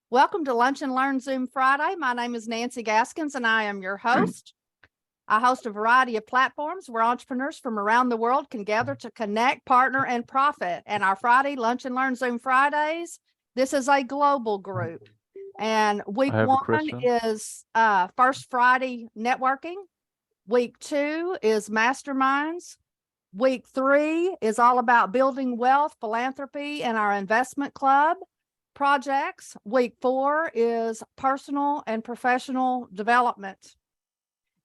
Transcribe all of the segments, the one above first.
Welcome to Lunch and Learn Zoom Friday. My name is Nancy Gaskins and I am your host. I host a variety of platforms where entrepreneurs from around the world can gather to connect, partner, and profit. And our Friday Lunch and Learn Zoom Fridays, this is a global group. And week one is First Friday networking. Week two is masterminds. Week three is all about building wealth, philanthropy, and our investment club projects. Week four is personal and professional development.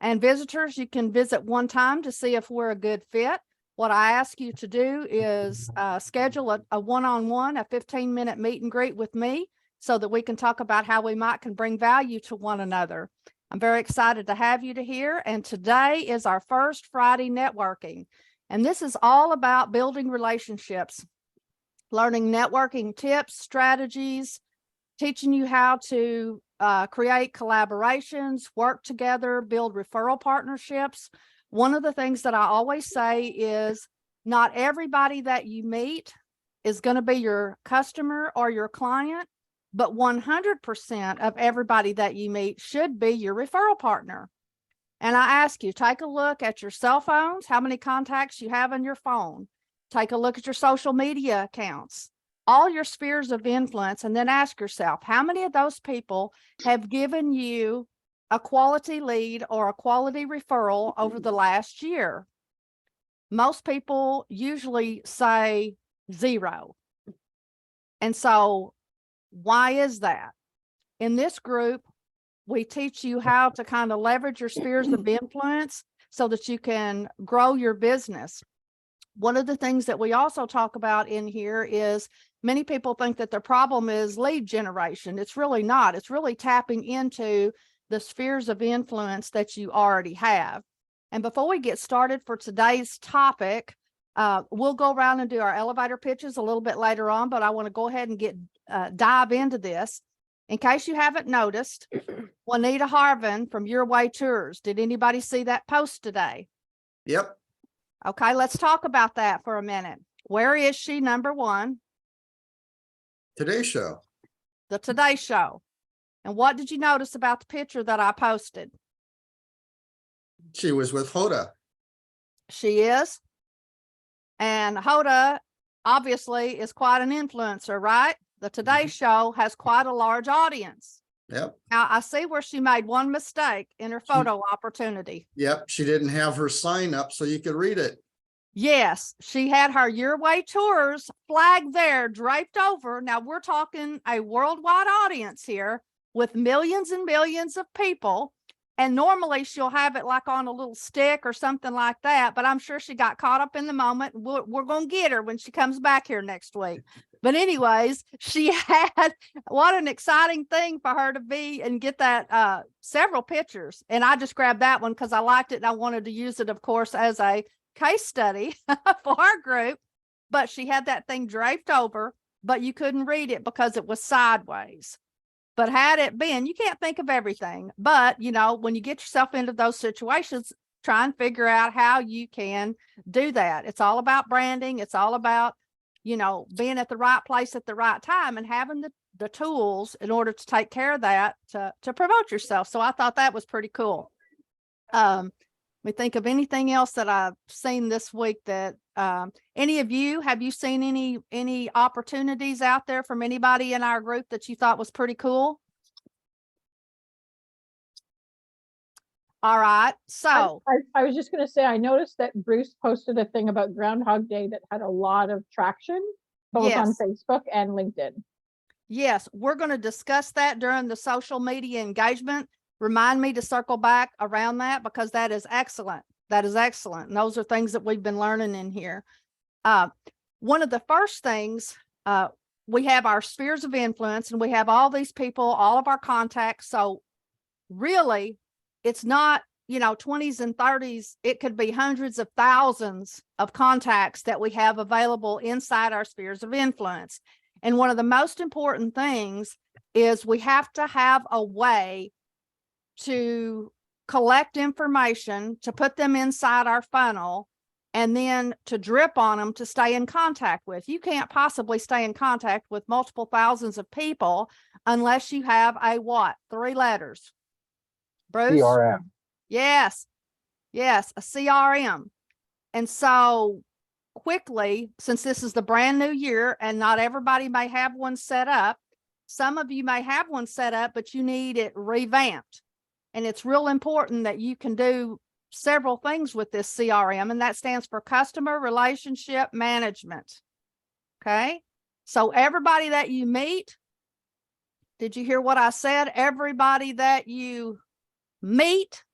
And visitors, you can visit one time to see if we're a good fit. What I ask you to do is schedule a one-on-one, a 15-minute meet and greet with me so that we can talk about how we can bring value to one another. I'm very excited to have you here. And today is our first Friday networking. And this is all about building relationships, learning networking tips, strategies, teaching you how to create collaborations, work together, build referral partnerships. One of the things that I always say is not everybody that you meet is going to be your customer or your client, but 100% of everybody that you meet should be your referral partner. And I ask you, take a look at your cell phones, how many contacts you have on your phone. Take a look at your social media accounts, all your spheres of influence, and then ask yourself, how many of those people have given you a quality lead or a quality referral over the last year? Most people usually say 0. And so why is that? In this group, we teach you how to kind of leverage your spheres of influence so that you can grow your business. One of the things that we also talk about in here is many people think that their problem is lead generation. It's really not. It's really tapping into the spheres of influence that you already have. And before we get started for today's topic, we'll go around and do our elevator pitches a little bit later on, but I want to go ahead and dive into this. In case you haven't noticed, Juanita Harvin from Your Way Tours. Did anybody see that post today? Yep. Okay, let's talk about that for a minute. Where is she, number one? Today Show. The Today Show. And what did you notice about the picture that I posted? She was with Hoda. She is. And Hoda obviously is quite an influencer, right? The Today Show has quite a large audience. Yep. Now, I see where she made one mistake in her photo opportunity. Yep. She didn't have her sign up so you could read it. Yes, she had her Your Way Tours flag there draped over. Now, we're talking a worldwide audience here with millions and millions of people. And normally she'll have it like on a little stick or something like that. But I'm sure she got caught up in the moment. We're going to get her when she comes back here next week. But anyways, she had, what an exciting thing for her to be and get that several pictures. And I just grabbed that one because I liked it. And I wanted to use it, of course, as a case study for our group. But she had that thing draped over, but you couldn't read it because it was sideways. But had it been, you can't think of everything. But, you know, when you get yourself into those situations, try and figure out how you can do that. It's all about branding. It's all about, you know, being at the right place at the right time and having the tools in order to take care of that to promote yourself. So I thought that was pretty cool. We think of anything else that I've seen this week that any of you, have you seen any opportunities out there from anybody in our group that you thought was pretty cool? All right. So I was just going to say, I noticed that Bruce posted a thing about Groundhog Day that had a lot of traction, both on Facebook and LinkedIn. Yes, we're going to discuss that during the social media engagement. Remind me to circle back around that because that is excellent. That is excellent. And those are things that we've been learning in here. One of the first things, we have our spheres of influence and we have all these people, all of our contacts. So really, it's not, you know, 20s and 30s. It could be hundreds of thousands of contacts that we have available inside our spheres of influence. And one of the most important things is we have to have a way to collect information, to put them inside our funnel and then to drip on them to stay in contact with. You can't possibly stay in contact with multiple thousands of people unless you have a what? 3 letters. Bruce? CRM. Yes. Yes, a CRM. And so quickly, since this is the brand new year and not everybody may have one set up, some of you may have one set up, but you need it revamped. And it's real important that you can do several things with this CRM, and that stands for Customer Relationship Management. Okay. So everybody that you meet, did you hear what I said? Everybody that you meet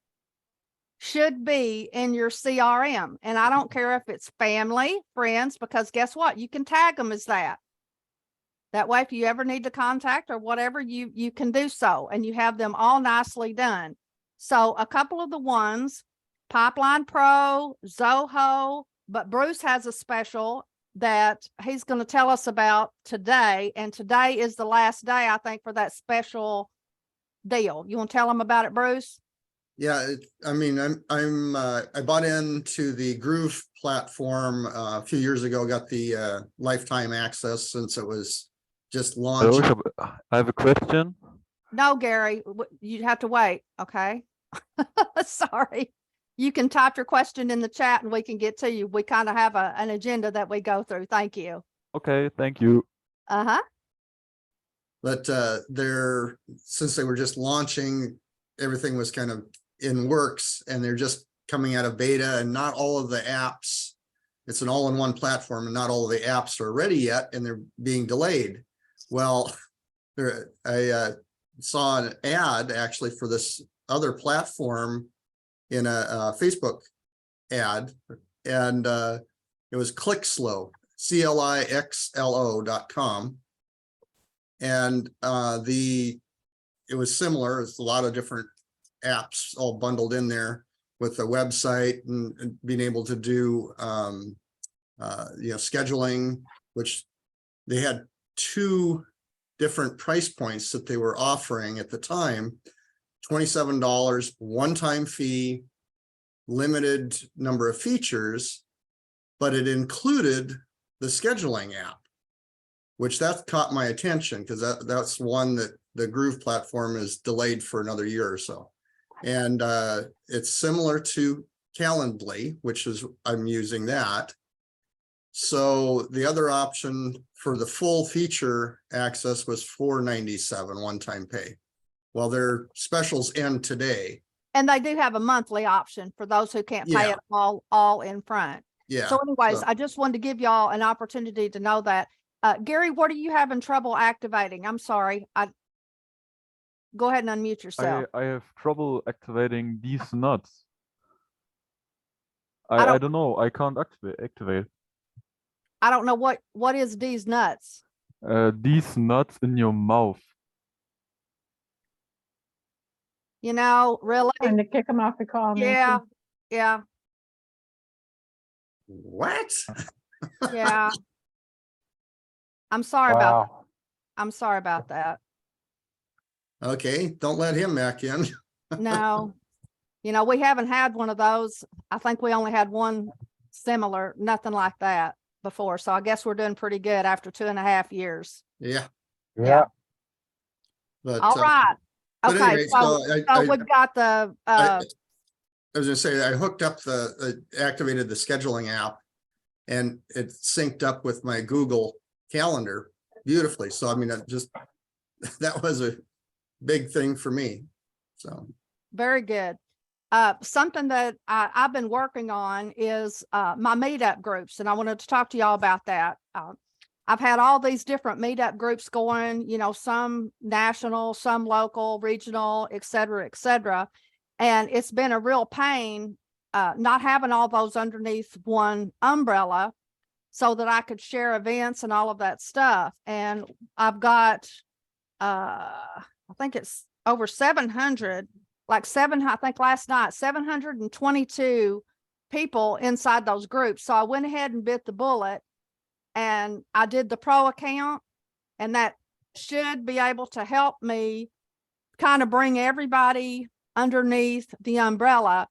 should be in your CRM. And I don't care if it's family, friends, because guess what? You can tag them as that. That way, if you ever need to contact or whatever, you can do so, and you have them all nicely done. So a couple of the ones, Pipeline Pro, Zoho, but Bruce has a special that he's going to tell us about today. And today is the last day, I think, for that special deal. You want to tell him about it, Bruce? Yeah, I mean, I bought into the Groove platform a few years ago, got the lifetime access since it was just launched. I have a question. No, Gary, you have to wait. Okay. Sorry. You can type your question in the chat and we can get to you. We kind of have an agenda that we go through. Thank you. Okay, thank you. Uh-huh. But since they were just launching, everything was kind of in works, and they're just coming out of beta, and not all of the apps, it's an all-in-one platform, and not all of the apps are ready yet, and they're being delayed. Well, I saw an ad actually for this other platform in a Facebook ad, and it was ClickSlow, CLIXLO.com. And it was similar. It's a lot of different apps all bundled in there with the website and being able to do scheduling, which they had 2 different price points that they were offering at the time. $27 one-time fee, limited number of features, but it included the scheduling app, which that caught my attention because that's one that the Groove platform is delayed for another year or so. And it's similar to Calendly, which is, I'm using that. So the other option for the full feature access was $497 one-time pay. Well, their specials end today. And they do have a monthly option for those who can't pay Yeah. it all in front. Yeah. So anyways, so- I just wanted to give y'all an opportunity to know that. Gary, what are you having trouble activating? I'm sorry. Go ahead and unmute yourself. I have trouble activating these nuts. I I don't know. I can't activate. I don't know what is these nuts. These nuts in your mouth. You know, really? Trying to kick him off the call. Nancy. Yeah. Yeah. What? Yeah. I'm sorry about that. Okay, don't let him back in. No, you know, we haven't had one of those. I think we only had one similar, nothing like that before. So I guess we're doing pretty good after 2.5 years. Yeah. Yeah. But All right. but Okay. anyway, So we've got the, I was gonna say, I hooked up activated the scheduling app, and it synced up with my Google Calendar beautifully. So I mean, that was a big thing for me. So very good. Something that I've been working on is my meetup groups, and I wanted to talk to y'all about that. I've had all these different meetup groups going, you know, some national, some local, regional, et cetera, and it's been a real pain not having all those underneath one umbrella so that I could share events and all of that stuff. And I've got, I think it's over 700, I think last night, 722 people inside those groups. So I went ahead and bit the bullet, and I did the pro account, and that should be able to help me kind of bring everybody underneath the umbrella.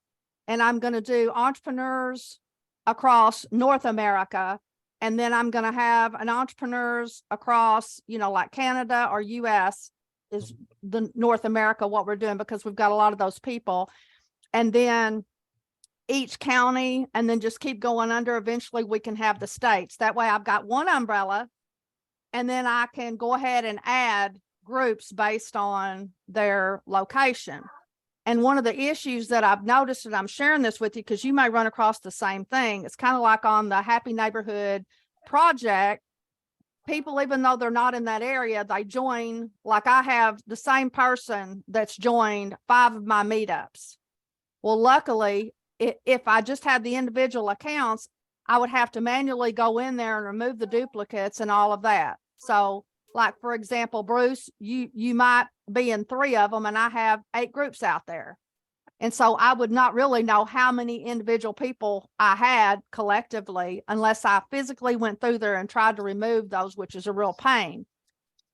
And I'm going to do entrepreneurs across North America. And then I'm going to have an entrepreneurs across, like Canada or US is the North America, what we're doing, because we've got a lot of those people. And then each county, and then just keep going under. Eventually we can have the states. That way I've got one umbrella, and then I can go ahead and add groups based on their location. And one of the issues that I've noticed, and I'm sharing this with you because you may run across the same thing. It's kind of like on the Happy Neighborhood Project. People, even though they're not in that area, they join. Like I have the same person that's joined 5 of my meetups. Well, luckily, if I just had the individual accounts, I would have to manually go in there and remove the duplicates and all of that. So like, for example, Bruce, you might be in 3 of them, and I have 8 groups out there. And so I would not really know how many individual people I had collectively unless I physically went through there and tried to remove those, which is a real pain.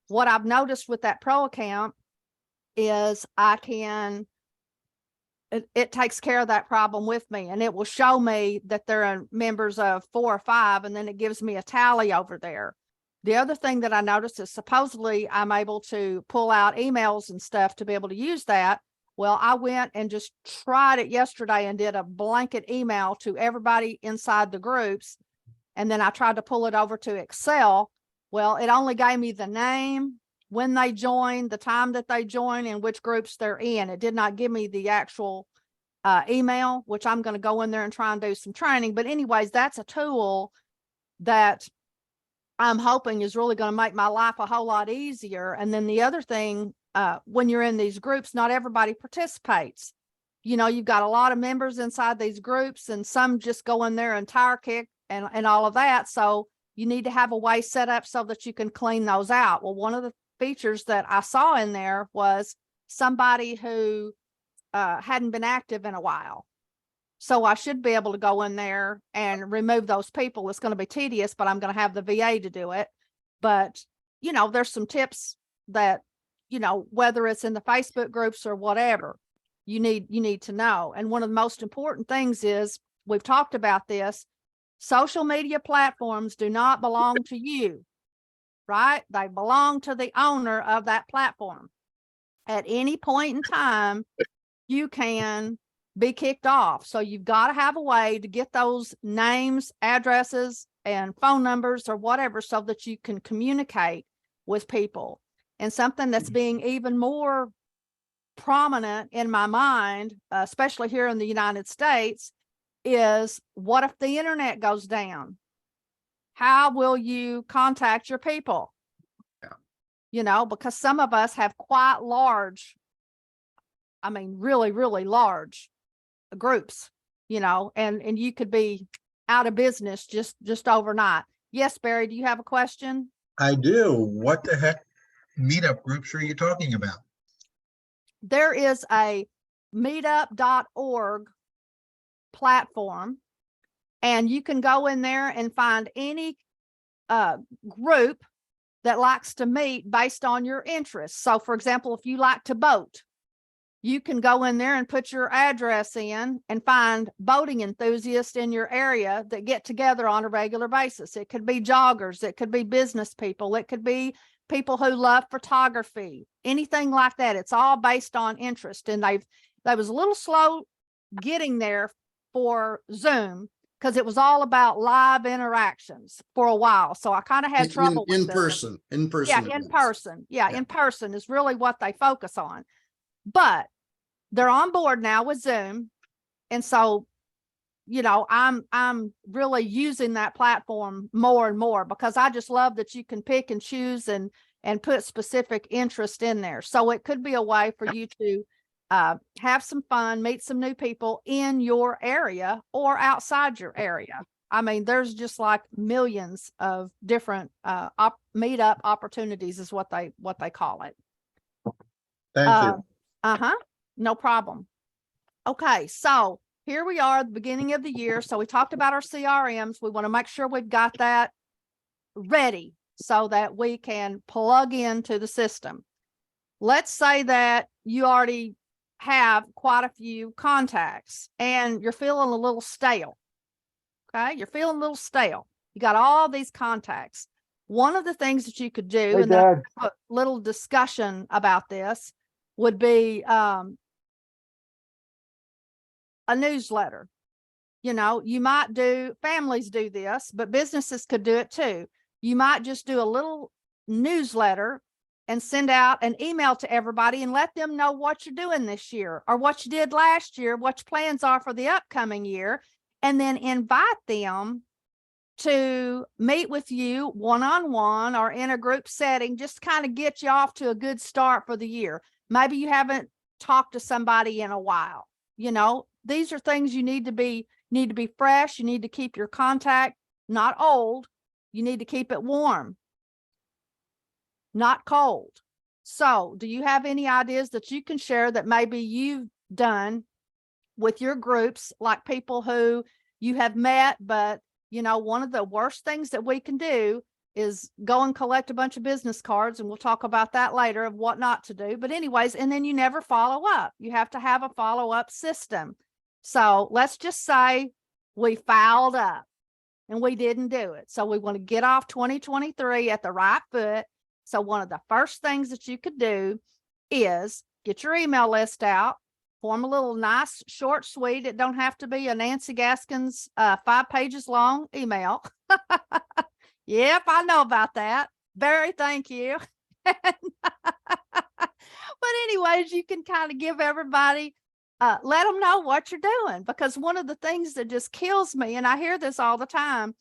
What I've noticed with that pro account is it takes care of that problem with me, and it will show me that they're members of 4 or 5, and then it gives me a tally over there. The other thing that I noticed is supposedly I'm able to pull out emails and stuff to be able to use that. Well, I went and just tried it yesterday and did a blanket email to everybody inside the groups. And then I tried to pull it over to Excel. Well, it only gave me the name, when they joined, the time that they joined, and which groups they're in. It did not give me the actual email, which I'm going to go in there and try and do some training. But anyways, that's a tool that I'm hoping is really going to make my life a whole lot easier. And then the other thing, when you're in these groups, not everybody participates. You've got a lot of members inside these groups, and some just go in there and tire kick and all of that. So you need to have a way set up so that you can clean those out. Well, one of the features that I saw in there was somebody who hadn't been active in a while. So I should be able to go in there and remove those people. It's going to be tedious, but I'm going to have the VA to do it. But, there's some tips that, whether it's in the Facebook groups or whatever, you need to know. And one of the most important things is, we've talked about this, social media platforms do not belong to you, right? They belong to the owner of that platform. At any point in time, you can be kicked off. So you've got to have a way to get those names, addresses, and phone numbers or whatever, so that you can communicate with people. And something that's being even more prominent in my mind, especially here in the United States, is what if the internet goes down? How will you contact your people? Yeah. Because some of us have quite large, really, really large groups, and you could be out of business just overnight. Yes, Barry, do you have a question? I do. What the heck meetup groups are you talking about? There is a meetup.org platform, and you can go in there and find any group that likes to meet based on your interests. So for example, if you like to boat, you can go in there and put your address in and find boating enthusiasts in your area that get together on a regular basis. It could be joggers, it could be business people, it could be people who love photography, anything like that. It's all based on interest. And they was a little slow getting there for Zoom, because it was all about live interactions for a while. So I kind of had trouble with in person. Yeah, in events. person. Yeah, in person is really what they focus on. But they're on board now with Zoom. And so, I'm really using that platform more and more, because I just love that you can pick and choose and put specific interest in there. So it could be a way for you to have some fun, meet some new people in your area or outside your area. There's just like millions of different meetup opportunities is what they call it. Thank you. No problem. Okay, so here we are at the beginning of the year. So we talked about our CRMs. We want to make sure we've got that ready so that we can plug into the system. Let's say that you already have quite a few contacts and you're feeling a little stale. Okay. You're feeling a little stale. You got all these contacts. One of the things that you could do, Hey, and then Dad. a little discussion about this would be a newsletter. You know, you might do, families do this, but businesses could do it too. You might just do a little newsletter and send out an email to everybody and let them know what you're doing this year or what you did last year, what your plans are for the upcoming year, and then invite them to meet with you one-on-one or in a group setting, just kind of get you off to a good start for the year. Maybe you haven't talked to somebody in a while. You know, these are things you need to be fresh. You need to keep your contact not old. You need to keep it warm, not cold. So do you have any ideas that you can share that maybe you've done with your groups, like people who you have met, but you know, one of the worst things that we can do is go and collect a bunch of business cards, and we'll talk about that later of what not to do. But anyways, and then you never follow up. You have to have a follow-up system. So let's just say we fouled up and we didn't do it. So we want to get off 2023 at the right foot. So one of the first things that you could do is get your email list out, form a little nice, short, sweet. It don't have to be a Nancy Gaskins 5 pages long email. Yep, I know about that. Barry, thank you. But anyways, you can kind of give everybody, let them know what you're doing, because one of the things that just kills me, and I hear this all the time,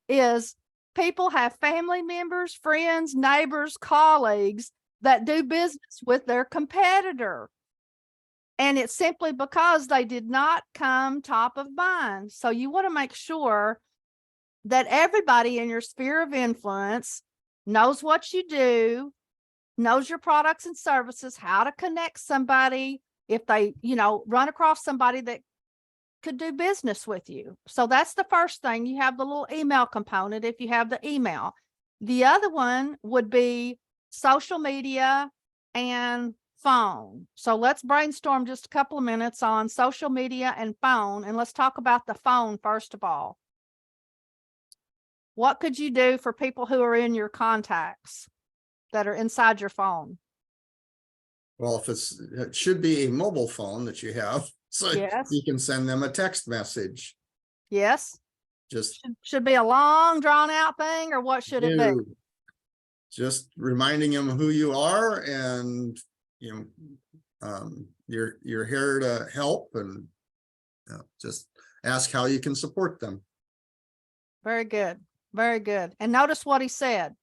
is people have family members, friends, neighbors, colleagues that do business with their competitor. And it's simply because they did not come top of mind. So you want to make sure that everybody in your sphere of influence knows what you do, knows your products and services, how to connect somebody if they, you know, run across somebody that could do business with you. So that's the first thing. You have the little email component if you have the email. The other one would be social media and phone. So let's brainstorm just a couple of minutes on social media and phone. And let's talk about the phone first of all. What could you do for people who are in your contacts that are inside your phone? Well, it should be a mobile phone that you have, so Yes. you can send them a text message. Yes. Just Should be a long drawn out thing, or what should it be? just reminding them who you are, and you know, you're here to help, and just ask how you can support them. Very good. Very good. And notice what he said.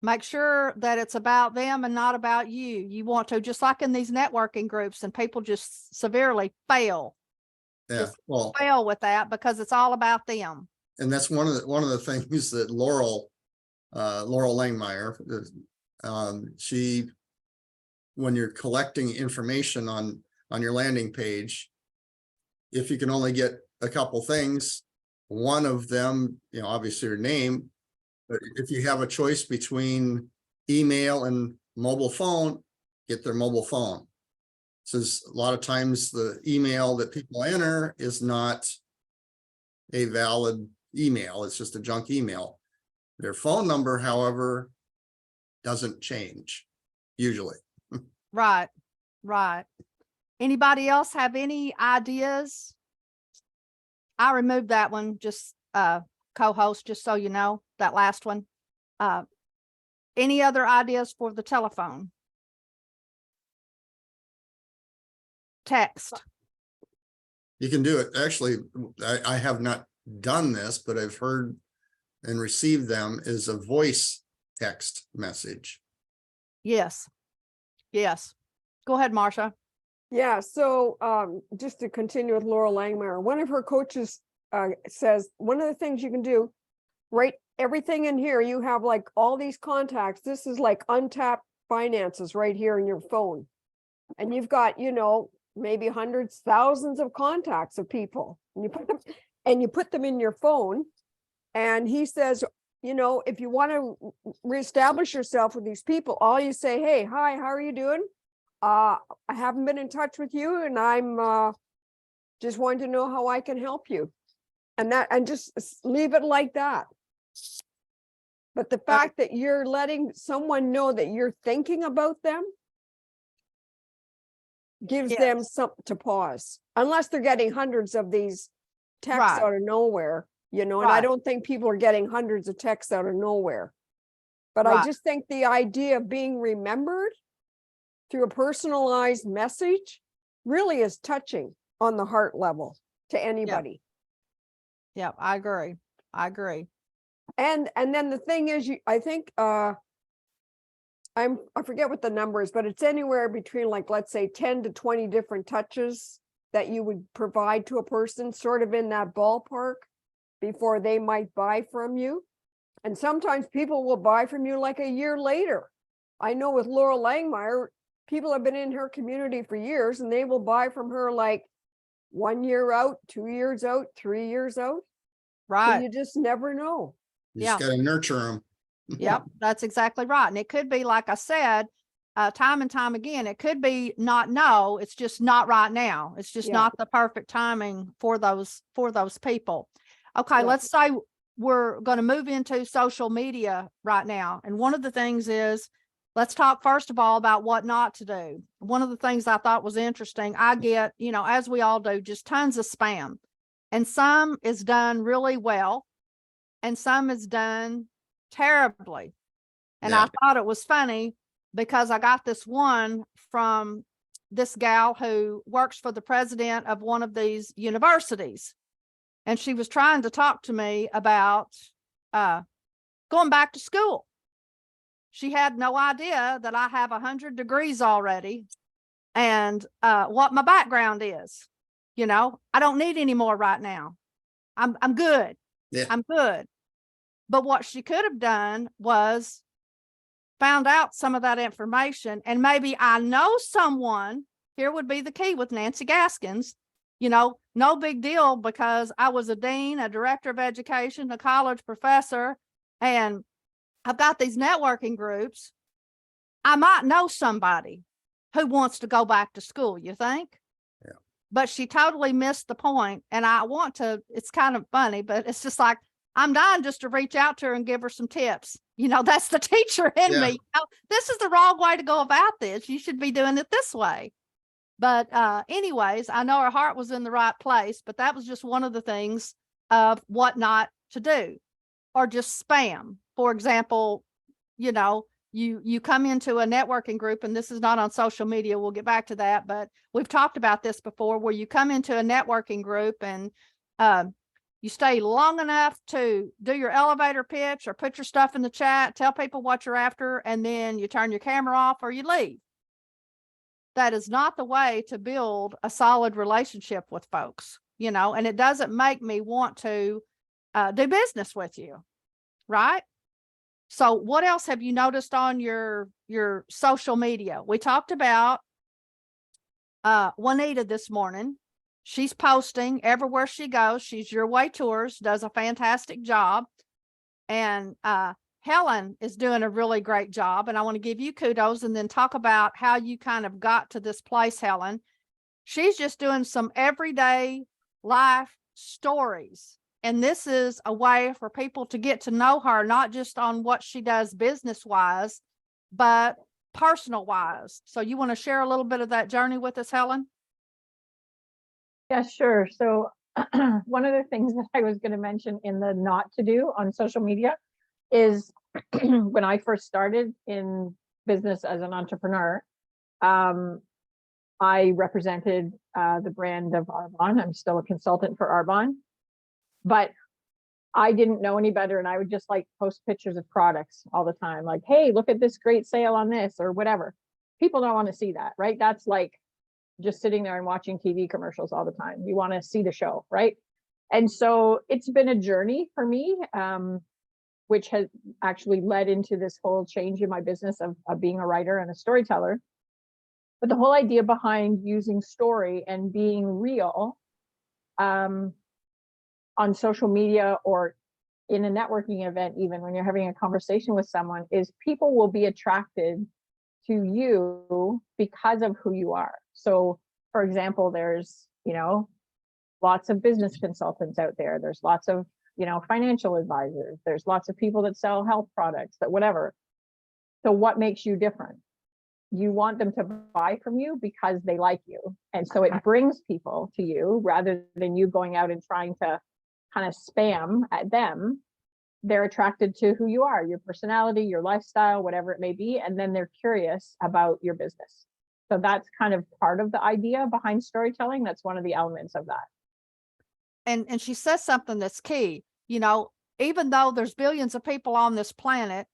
Make sure that it's about them and not about you. You want to, just like in these networking groups, and people just severely fail. Yeah, Just well, fail with that because it's all about them. and that's one of the things that Laurel Langmeyer, she, when you're collecting information on your landing page, if you can only get a couple things, one of them, you know, obviously your name, but if you have a choice between email and mobile phone, get their mobile phone. Says a lot of times the email that people enter is not a valid email. It's just a junk email. Their phone number, however, doesn't change usually. Right. Right. Anybody else have any ideas? I removed that one, just co-host, just so you know, that last one. Any other ideas for the telephone? Text. You can do it. Actually, I have not done this, but I've heard and received them as a voice text message. Yes. Yes. Go ahead, Marcia. Yeah, so just to continue with Laurel Langmeyer, one of her coaches says one of the things you can do, write everything in here. You have like all these contacts. This is like untapped finances right here in your phone. And you've got, you know, maybe hundreds, thousands of contacts of people. And you put them in your phone. And he says, you know, if you want to reestablish yourself with these people, all you say, hey, hi, how are you doing? I haven't been in touch with you, and I'm just wanting to know how I can help you. and just leave it like that. But the fact that you're letting someone know that you're thinking about them gives them Yes. something to pause, unless they're getting hundreds of these texts Right. out of nowhere, you know, and I Right. don't think people are getting hundreds of texts out of nowhere. But I Right. just think the idea of being remembered through a personalized message really is touching on the heart level to anybody. Yeah, I agree. I agree. And then the thing is, I think I forget what the number is, but it's anywhere between, like, let's say 10 to 20 different touches that you would provide to a person, sort of in that ballpark, before they might buy from you. And sometimes people will buy from you like a year later. I know with Laura Langmeyer, people have been in her community for years, and they will buy from her like 1 year out, 2 years out, 3 years out. So Right. you just never know. You just Yeah. gotta nurture them. Yep, that's exactly right. And it could be, like I said, time and time again, it could be not no, it's just not right now. It's just Yeah. not the perfect timing for those people. Okay, Yeah. let's say we're going to move into social media right now. And one of the things is, let's talk first of all about what not to do. One of the things I thought was interesting, I get, you know, as we all do, just tons of spam. And some is done really well, and some is done terribly. And Yeah. I thought it was funny because I got this one from this gal who works for the president of one of these universities. And she was trying to talk to me about going back to school. She had no idea that I have 100 degrees already and what my background is. You know, I don't need any more right now. I'm good. Yeah. I'm good. But what she could have done was found out some of that information, and maybe I know someone. Here would be the key with Nancy Gaskins. You know, no big deal, because I was a dean, a director of education, a college professor, and I've got these networking groups. I might know somebody who wants to go back to school, you think? Yeah. But she totally missed the point. And I want to, it's kind of funny, but it's just like, I'm dying just to reach out to her and give her some tips. You know, that's the teacher in Yeah. me. You know, this is the wrong way to go about this. You should be doing it this way. But anyways, I know her heart was in the right place, but that was just one of the things of what not to do. Or just spam. For example, you know, you come into a networking group, and this is not on social media. We'll get back to that, but we've talked about this before, where you come into a networking group and you stay long enough to do your elevator pitch or put your stuff in the chat, tell people what you're after, and then you turn your camera off or you leave. That is not the way to build a solid relationship with folks, you know, and it doesn't make me want to do business with you, right? So what else have you noticed on your social media? We talked about Juanita this morning. She's posting everywhere she goes. She's Your Way Tours, does a fantastic job. And Helen is doing a really great job. And I want to give you kudos and then talk about how you kind of got to this place, Helen. She's just doing some everyday life stories. And this is a way for people to get to know her, not just on what she does business wise, but personal wise. So you want to share a little bit of that journey with us, Helen? Yeah, sure. So one of the things that I was going to mention in the not to do on social media is when I first started in business as an entrepreneur, I represented the brand of Arbonne. I'm still a consultant for Arbonne, but I didn't know any better. And I would just like post pictures of products all the time. Like, hey, look at this great sale on this or whatever. People don't want to see that, right? That's like just sitting there and watching TV commercials all the time. You want to see the show, right? And so it's been a journey for me, which has actually led into this whole change in my business of being a writer and a storyteller. But the whole idea behind using story and being real on social media or in a networking event, even when you're having a conversation with someone, is people will be attracted to you because of who you are. So, for example, there's, you know, lots of business consultants out there. There's lots of, financial advisors. There's lots of people that sell health products, that whatever. So what makes you different? You want them to buy from you because they like you. And so it brings people to you rather than you going out and trying to kind of spam at them. They're attracted to who you are, your personality, your lifestyle, whatever it may be. And then they're curious about your business. So that's kind of part of the idea behind storytelling. That's one of the elements of that. And she says something that's key, even though there's billions of people on this planet,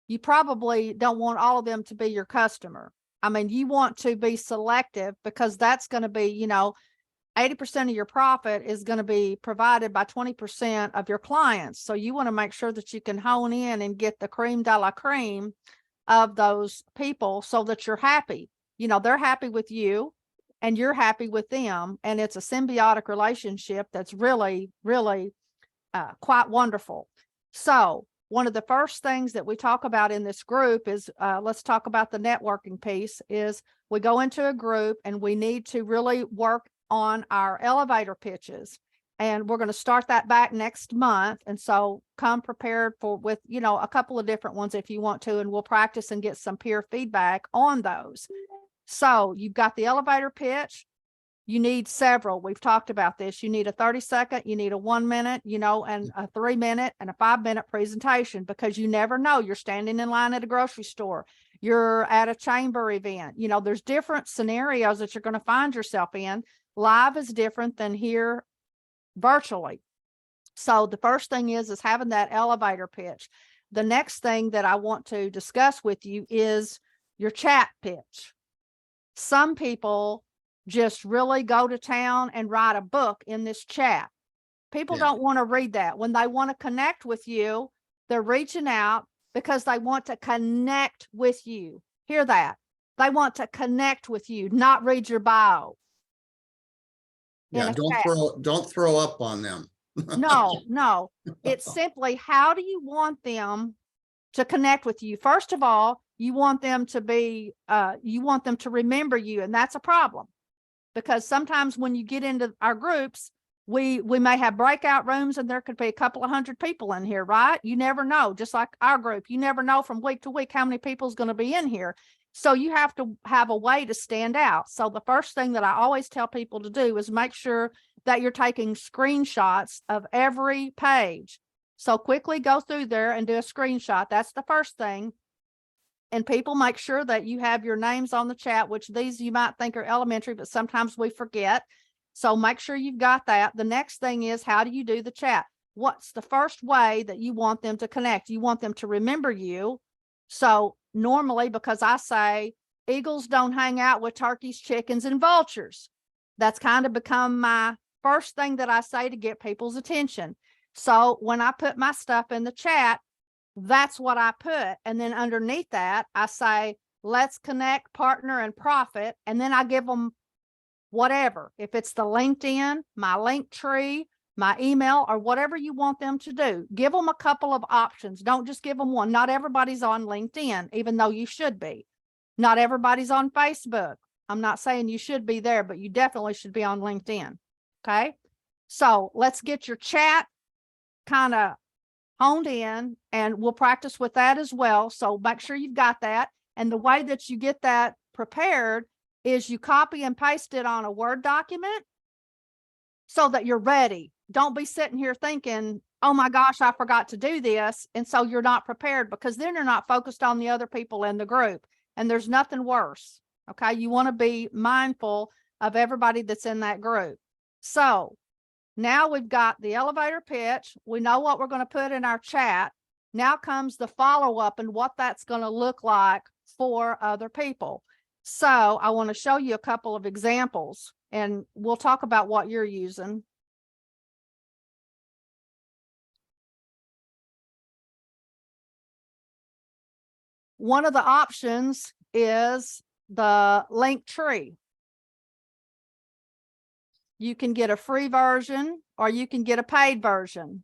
you probably don't want all of them to be your customer. I mean, you want to be selective because that's going to be, 80% of your profit is going to be provided by 20% of your clients. So you want to make sure that you can hone in and get the cream de la cream of those people so that you're happy. They're happy with you and you're happy with them. And it's a symbiotic relationship that's really, really quite wonderful. So one of the first things that we talk about in this group is, let's talk about the networking piece, is we go into a group and we need to really work on our elevator pitches. And we're going to start that back next month. And so come prepared with, a couple of different ones if you want to, and we'll practice and get some peer feedback on those. So you've got the elevator pitch. You need several. We've talked about this. You need a 30-second, you need a 1 minute, and a 3-minute and a 5-minute presentation, because you never know. You're standing in line at a grocery store. You're at a chamber event. There's different scenarios that you're going to find yourself in. Live is different than here virtually. So the first thing is having that elevator pitch. The next thing that I want to discuss with you is your chat pitch. Some people just really go to town and write a book in this chat. People don't want to read that. When they want to connect with you, they're reaching out because they want to connect with you. Hear that? They want to connect with you, not read your bio. Yeah, don't throw up on them. No. It's simply, how do you want them to connect with you? First of all, you want them to remember you, and that's a problem. Because sometimes when you get into our groups, we may have breakout rooms and there could be a couple of 100 people in here, right? You never know. Just like our group, you never know from week to week how many people is going to be in here. So you have to have a way to stand out. So the first thing that I always tell people to do is make sure that you're taking screenshots of every page. So quickly go through there and do a screenshot. That's the first thing. And people, make sure that you have your names on the chat, which these you might think are elementary, but sometimes we forget. So make sure you've got that. The next thing is, how do you do the chat? What's the first way that you want them to connect? You want them to remember you. So normally, because I say eagles don't hang out with turkeys, chickens, and vultures. That's kind of become my first thing that I say to get people's attention. So when I put my stuff in the chat, that's what I put. And then underneath that, I say, let's connect, partner, and profit. And then I give them whatever. If it's the LinkedIn, my link tree, my email, or whatever you want them to do, give them a couple of options. Don't just give them one. Not everybody's on LinkedIn, even though you should be. Not everybody's on Facebook. I'm not saying you should be there, but you definitely should be on LinkedIn. Okay. So let's get your chat kind of honed in, and we'll practice with that as well. So make sure you've got that. And the way that you get that prepared is you copy and paste it on a Word document so that you're ready. Don't be sitting here thinking, oh my gosh, I forgot to do this. And so you're not prepared, because then you're not focused on the other people in the group. And there's nothing worse. Okay. You want to be mindful of everybody that's in that group. So now we've got the elevator pitch. We know what we're going to put in our chat. Now comes the follow-up and what that's going to look like for other people. So I want to show you a couple of examples, and we'll talk about what you're using. One of the options is the link tree. You can get a free version or you can get a paid version.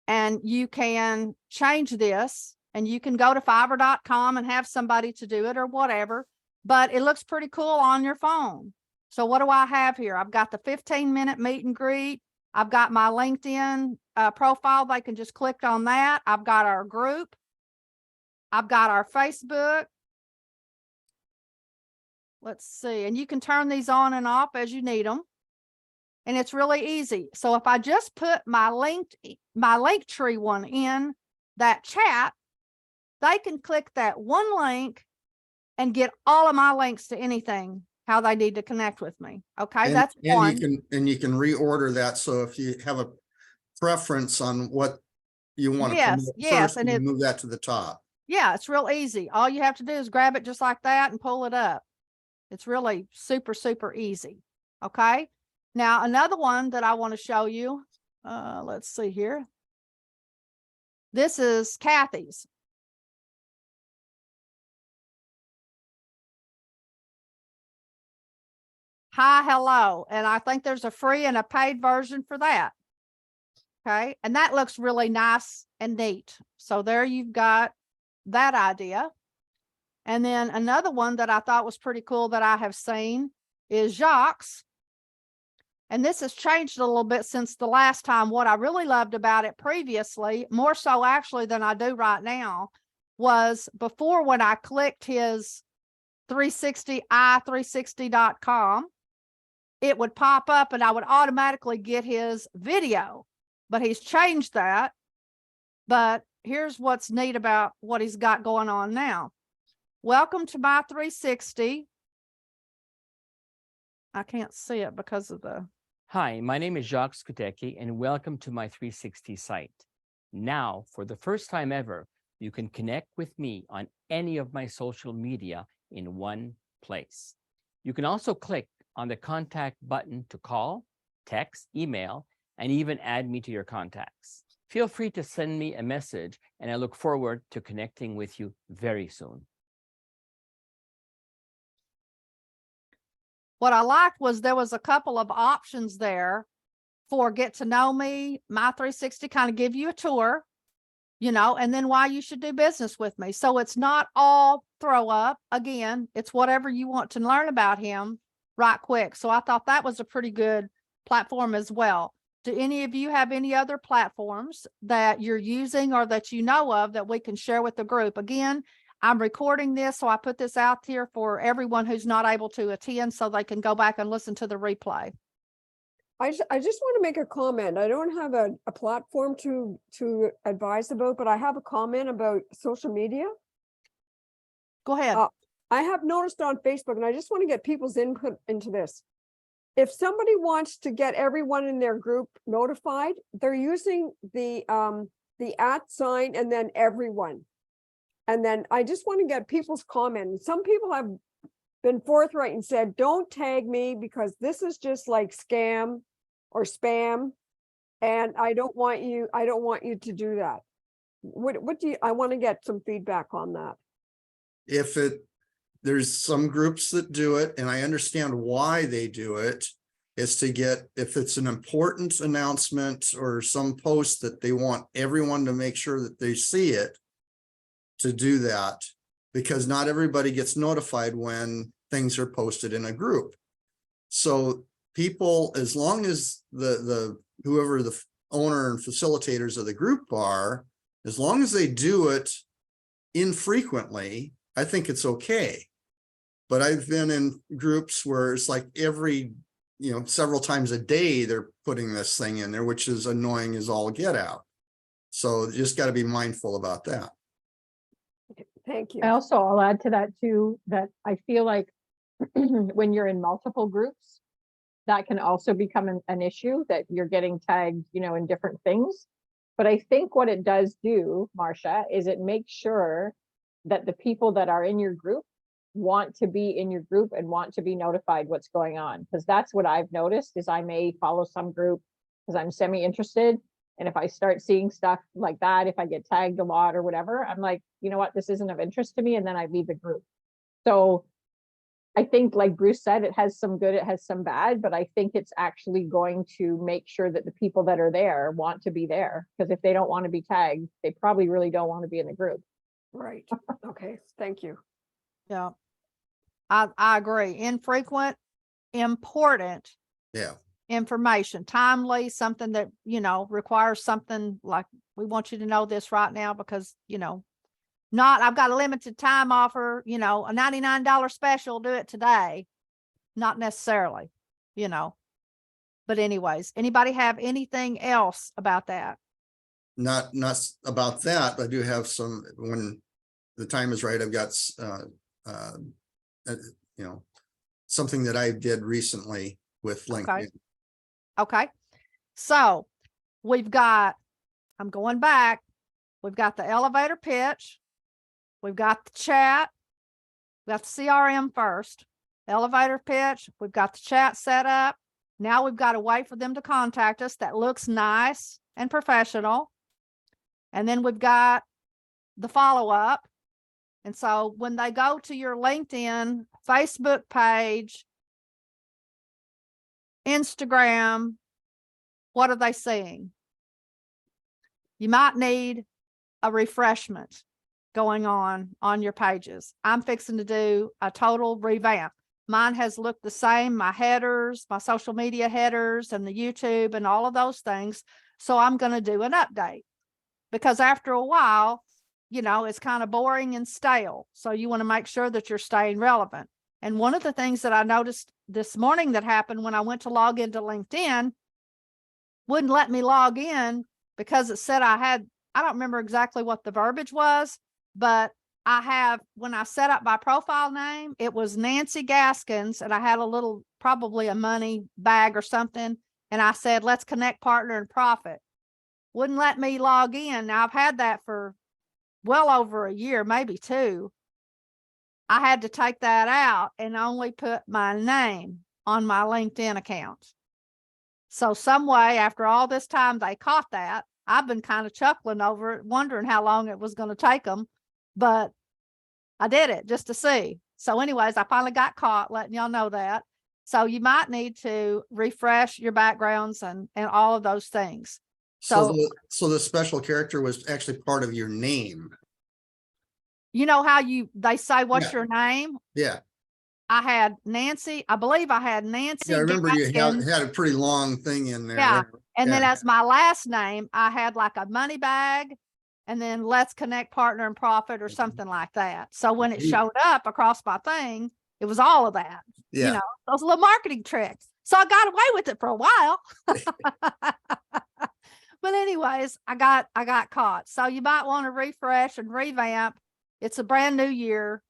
And you can change this, and you can go to fiverr.com and have somebody to do it or whatever, but it looks pretty cool on your phone. So what do I have here? I've got the 15-minute meet and greet. I've got my LinkedIn profile. They can just click on that. I've got our group. I've got our Facebook. Let's see. And you can turn these on and off as you need them. And it's really easy. So if I just put my Linktree one in that chat, they can click that one link and get all of my links to anything, how they need to connect with me. Okay, And, that's and one. you can reorder that. So if you have a preference on what you want to Yes, promote yes, first, and you it, move that to the top. yeah, it's real easy. All you have to do is grab it just like that and pull it up. It's really super, super easy. Okay. Now, another one that I want to show you, let's see here. This is Kathy's. Hi, hello. And I think there's a free and a paid version for that. Okay. And that looks really nice and neat. So there you've got that idea. And then another one that I thought was pretty cool that I have seen is Jacques. And this has changed a little bit since the last time. What I really loved about it previously, more so actually than I do right now, was before when I clicked his 360i360.com, it would pop up and I would automatically get his video. But he's changed that. But here's what's neat about what he's got going on now. Welcome to my 360. I can't see it because of the... Hi, my name is Jacques Skutecki, and welcome to my 360 site. Now, for the first time ever, you can connect with me on any of my social media in one place. You can also click on the contact button to call, text, email, and even add me to your contacts. Feel free to send me a message, and I look forward to connecting with you very soon. What I liked was there was a couple of options there for get to know me, my 360, kind of give you a tour, you know, and then why you should do business with me. So it's not all throw up. Again, it's whatever you want to learn about him right quick. So I thought that was a pretty good platform as well. Do any of you have any other platforms that you're using or that you know of that we can share with the group? Again, I'm recording this, so I put this out here for everyone who's not able to attend so they can go back and listen to the replay. I just want to make a comment. I don't have a platform to advise about, but I have a comment about social media. Go ahead. I have noticed on Facebook, and I just want to get people's input into this. If somebody wants to get everyone in their group notified, they're using the @ sign and then everyone. And then I just want to get people's comment. Some people have been forthright and said, don't tag me because this is just like scam or spam. And I don't want you to do that. What do you, I want to get some feedback on that. There's some groups that do it, and I understand why they do it. Is to get, if it's an important announcement or some post that they want everyone to make sure that they see it, to do that, because not everybody gets notified when things are posted in a group. So people, as long as whoever the owner and facilitators of the group are, as long as they do it infrequently, I think it's okay. But I've been in groups where it's like every, several times a day, they're putting this thing in there, which is annoying as all get out. So you just got to be mindful about that. Thank you. I'll add to that too, that I feel like when you're in multiple groups, that can also become an issue that you're getting tagged, in different things. But I think what it does do, Marcia, is it makes sure that the people that are in your group want to be in your group and want to be notified what's going on. Because that's what I've noticed is I may follow some group because I'm semi-interested. And if I start seeing stuff like that, if I get tagged a lot or whatever, I'm like, you know what, this isn't of interest to me. And then I leave the group. So I think, like Bruce said, it has some good, it has some bad, but I think it's actually going to make sure that the people that are there want to be there. Because if they don't want to be tagged, they probably really don't want to be in the group. Right. Okay. Thank you. Yeah, I agree. Infrequent important Yeah, information, timely, something that, requires something like, we want you to know this right now because, not, I've got a limited time offer, a $99 special, do it today. Not necessarily, but anyways, anybody have anything else about that? not about that, but I do have some, when the time is right, I've got uh, something that I did recently with LinkedIn. Okay. So I'm going back. We've got the elevator pitch. We've got the chat. We've got the CRM first, elevator pitch. We've got the chat set up. Now we've got to wait for them to contact us. That looks nice and professional. And then we've got the follow-up. And so when they go to your LinkedIn, Facebook page, Instagram, what are they seeing? You might need a refreshment going on your pages. I'm fixing to do a total revamp. Mine has looked the same, my headers, my social media headers, and the YouTube and all of those things. So I'm going to do an update because after a while, it's kind of boring and stale. So you want to make sure that you're staying relevant. And one of the things that I noticed this morning that happened when I went to log into LinkedIn, wouldn't let me log in because it said I don't remember exactly what the verbiage was, but when I set up my profile name, it was Nancy Gaskins, and I had probably a money bag or something. And I said, let's connect, partner, and profit. Wouldn't let me log in. Now I've had that for well over a year, maybe 2. I had to take that out and only put my name on my LinkedIn account. So some way after all this time, they caught that. I've been kind of chuckling over it, wondering how long it was going to take them, but I did it just to see. So anyways, I finally got caught, letting y'all know that. So you might need to refresh your backgrounds and all of those things. So the special character was actually part of your name. You know how they say, what's Yeah. your name? Yeah. I had Nancy. I believe I had Nancy. Yeah, I remember you Gaskins. had a pretty long thing in there. Yeah. And then Yeah. as my last name, I had like a money bag and then let's connect, partner, and profit or something like that. So when it showed up across my thing, it was all of that. Yeah. Those little marketing tricks. So I got away with it for a while. But anyways, I got caught. So you might want to refresh and revamp. It's a brand new year,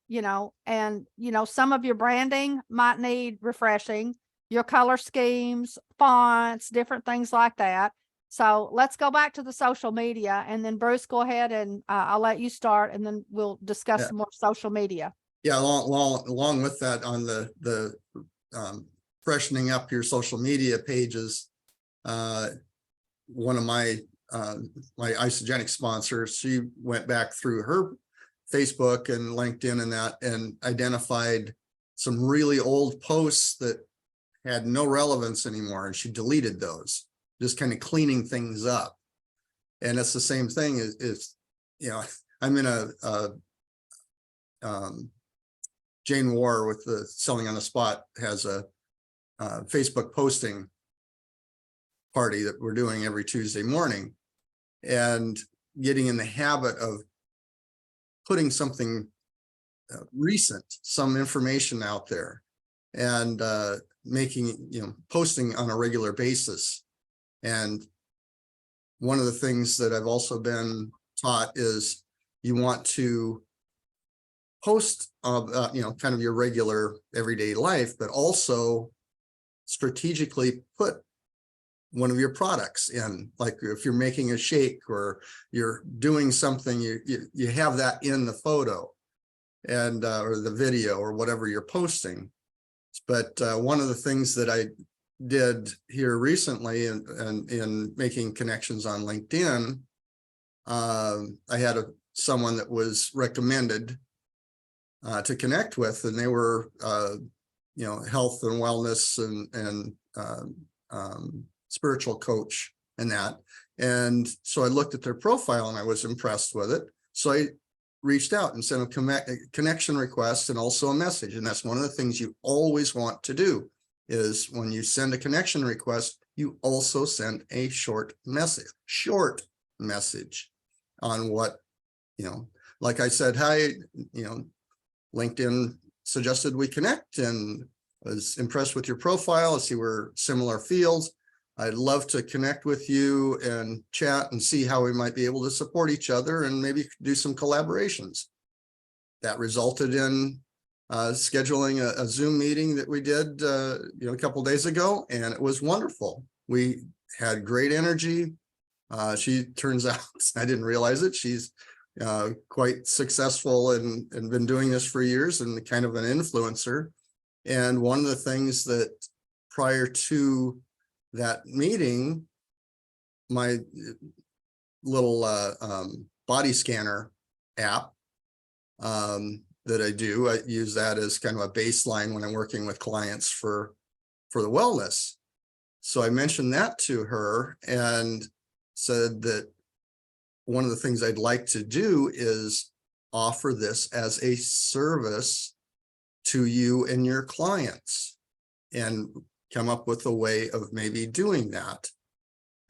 and some of your branding might need refreshing, your color schemes, fonts, different things like that. So let's go back to the social media, and then Bruce, go ahead and I'll let you start, and then we'll discuss some more social media. Yeah, along with that, on the freshening up your social media pages, one of my isogenic sponsors, she went back through her Facebook and LinkedIn and identified some really old posts that had no relevance anymore, and she deleted those, just kind of cleaning things up. And it's the same thing is I'm in a Jane War with the Selling on the Spot has a Facebook posting party that we're doing every Tuesday morning, and getting in the habit of putting something recent, some information out there, and posting on a regular basis. And one of the things that I've also been taught is you want to post kind of your regular everyday life, but also strategically put one of your products in, like if you're making a shake or you're doing something, you have that in the photo and or the video or whatever you're posting. But one of the things that I did here recently in making connections on LinkedIn, I had someone that was recommended to connect with, and they were health and wellness and spiritual coach and that. And so I looked at their profile and I was impressed with it. So I reached out and sent a connection request and also a message. And that's one of the things you always want to do. is when you send a connection request, you also send a short message on what, like I said, hi, LinkedIn suggested we connect and was impressed with your profile. I see we're similar fields. I'd love to connect with you and chat and see how we might be able to support each other and maybe do some collaborations. That resulted in scheduling a Zoom meeting that we did, a couple days ago, and it was wonderful. We had great energy. She turns out, I didn't realize it, she's quite successful and been doing this for years and kind of an influencer. And one of the things that prior to that meeting, my little body scanner app that I use that as kind of a baseline when I'm working with clients for the wellness. So I mentioned that to her and said that one of the things I'd like to do is offer this as a service to you and your clients and come up with a way of maybe doing that.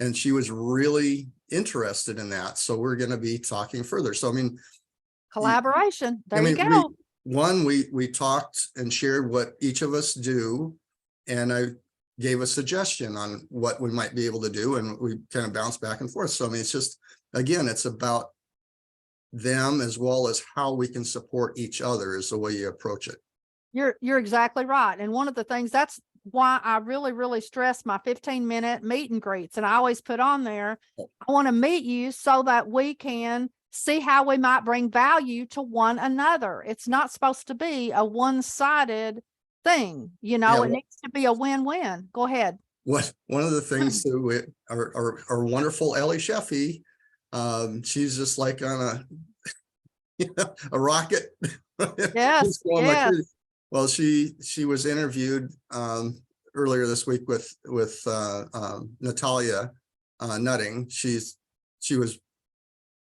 And she was really interested in that. So we're going to be talking further. So, I mean, Collaboration. There you we go. we talked and shared what each of us do. And I gave a suggestion on what we might be able to do. And we kind of bounced back and forth. So, I mean, it's just, again, it's about them as well as how we can support each other is the way you approach it. You're exactly right. And one of the things, that's why I really, really stress my 15-minute meet and greets. And I always put on there, I want to meet you so that we can see how we might bring value to one another. It's not supposed to be a one-sided thing. Yeah, it needs to be a win-win. Go ahead. one of the things that our wonderful Ellie Sheffy, she's just like on a rocket. Yes, She's going like yes. crazy. Well, she was interviewed earlier this week with Natalia Nutting. She was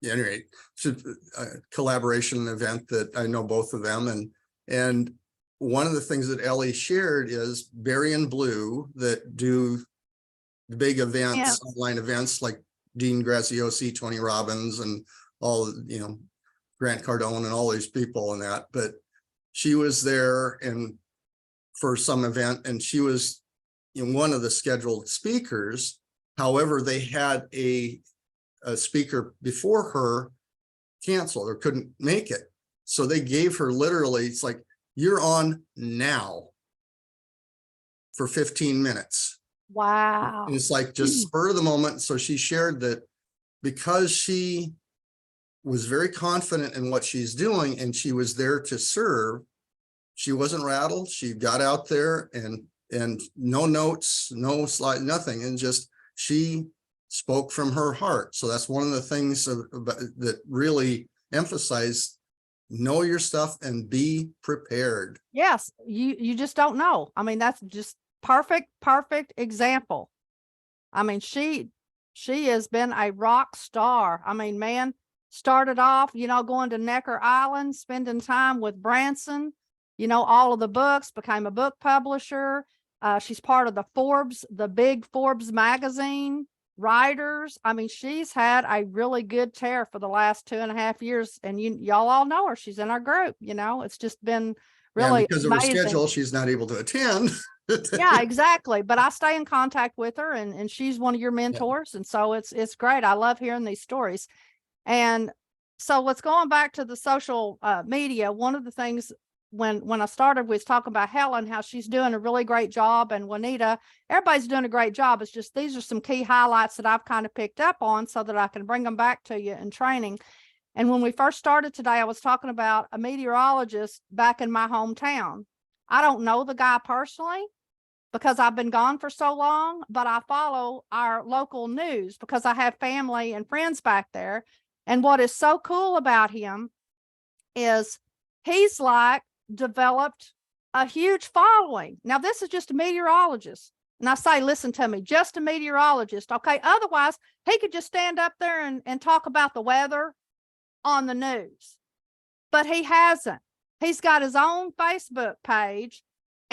anyway, a collaboration event that I know both of them, and one of the things that Ellie shared is Barry and Blue that do big events, Yes. online events like Dean Graziosi, Tony Robbins, and all, Grant Cardone and all these people and that. But she was there and for some event, and she was one of the scheduled speakers. However, they had a speaker before her canceled or couldn't make it. So they gave her literally, it's like, you're on now for 15 minutes. Wow. And it's like just spur of the moment. So she shared that because she was very confident in what she's doing and she was there to serve, she wasn't rattled. She got out there and no notes, no slide, nothing. And just, she spoke from her heart. So that's one of the things that really emphasize, know your stuff and be prepared. Yes, you just don't know. I mean, that's just perfect example. I mean, she has been a rock star. I mean, man, started off, going to Necker Island, spending time with Branson, all of the books, became a book publisher. She's part of the big Forbes magazine writers. I mean, she's had a really good tear for the last 2.5 years, and y'all all know her. She's in our group. It's just been really because amazing. of her schedule, she's not able to attend. Yeah, exactly. But I stay in contact with her, and she's one of your mentors. And so it's great. I love hearing these stories. And so let's go on back to the social media. One of the things when I started was talking about Helen, how she's doing a really great job, and Juanita, everybody's doing a great job. It's just, these are some key highlights that I've kind of picked up on so that I can bring them back to you in training. And when we first started today, I was talking about a meteorologist back in my hometown. I don't know the guy personally because I've been gone for so long, but I follow our local news because I have family and friends back there. And what is so cool about him is he's developed a huge following. Now, this is just a meteorologist. And I say, listen to me, just a meteorologist. Okay. Otherwise, he could just stand up there and talk about the weather on the news, but he hasn't. He's got his own Facebook page,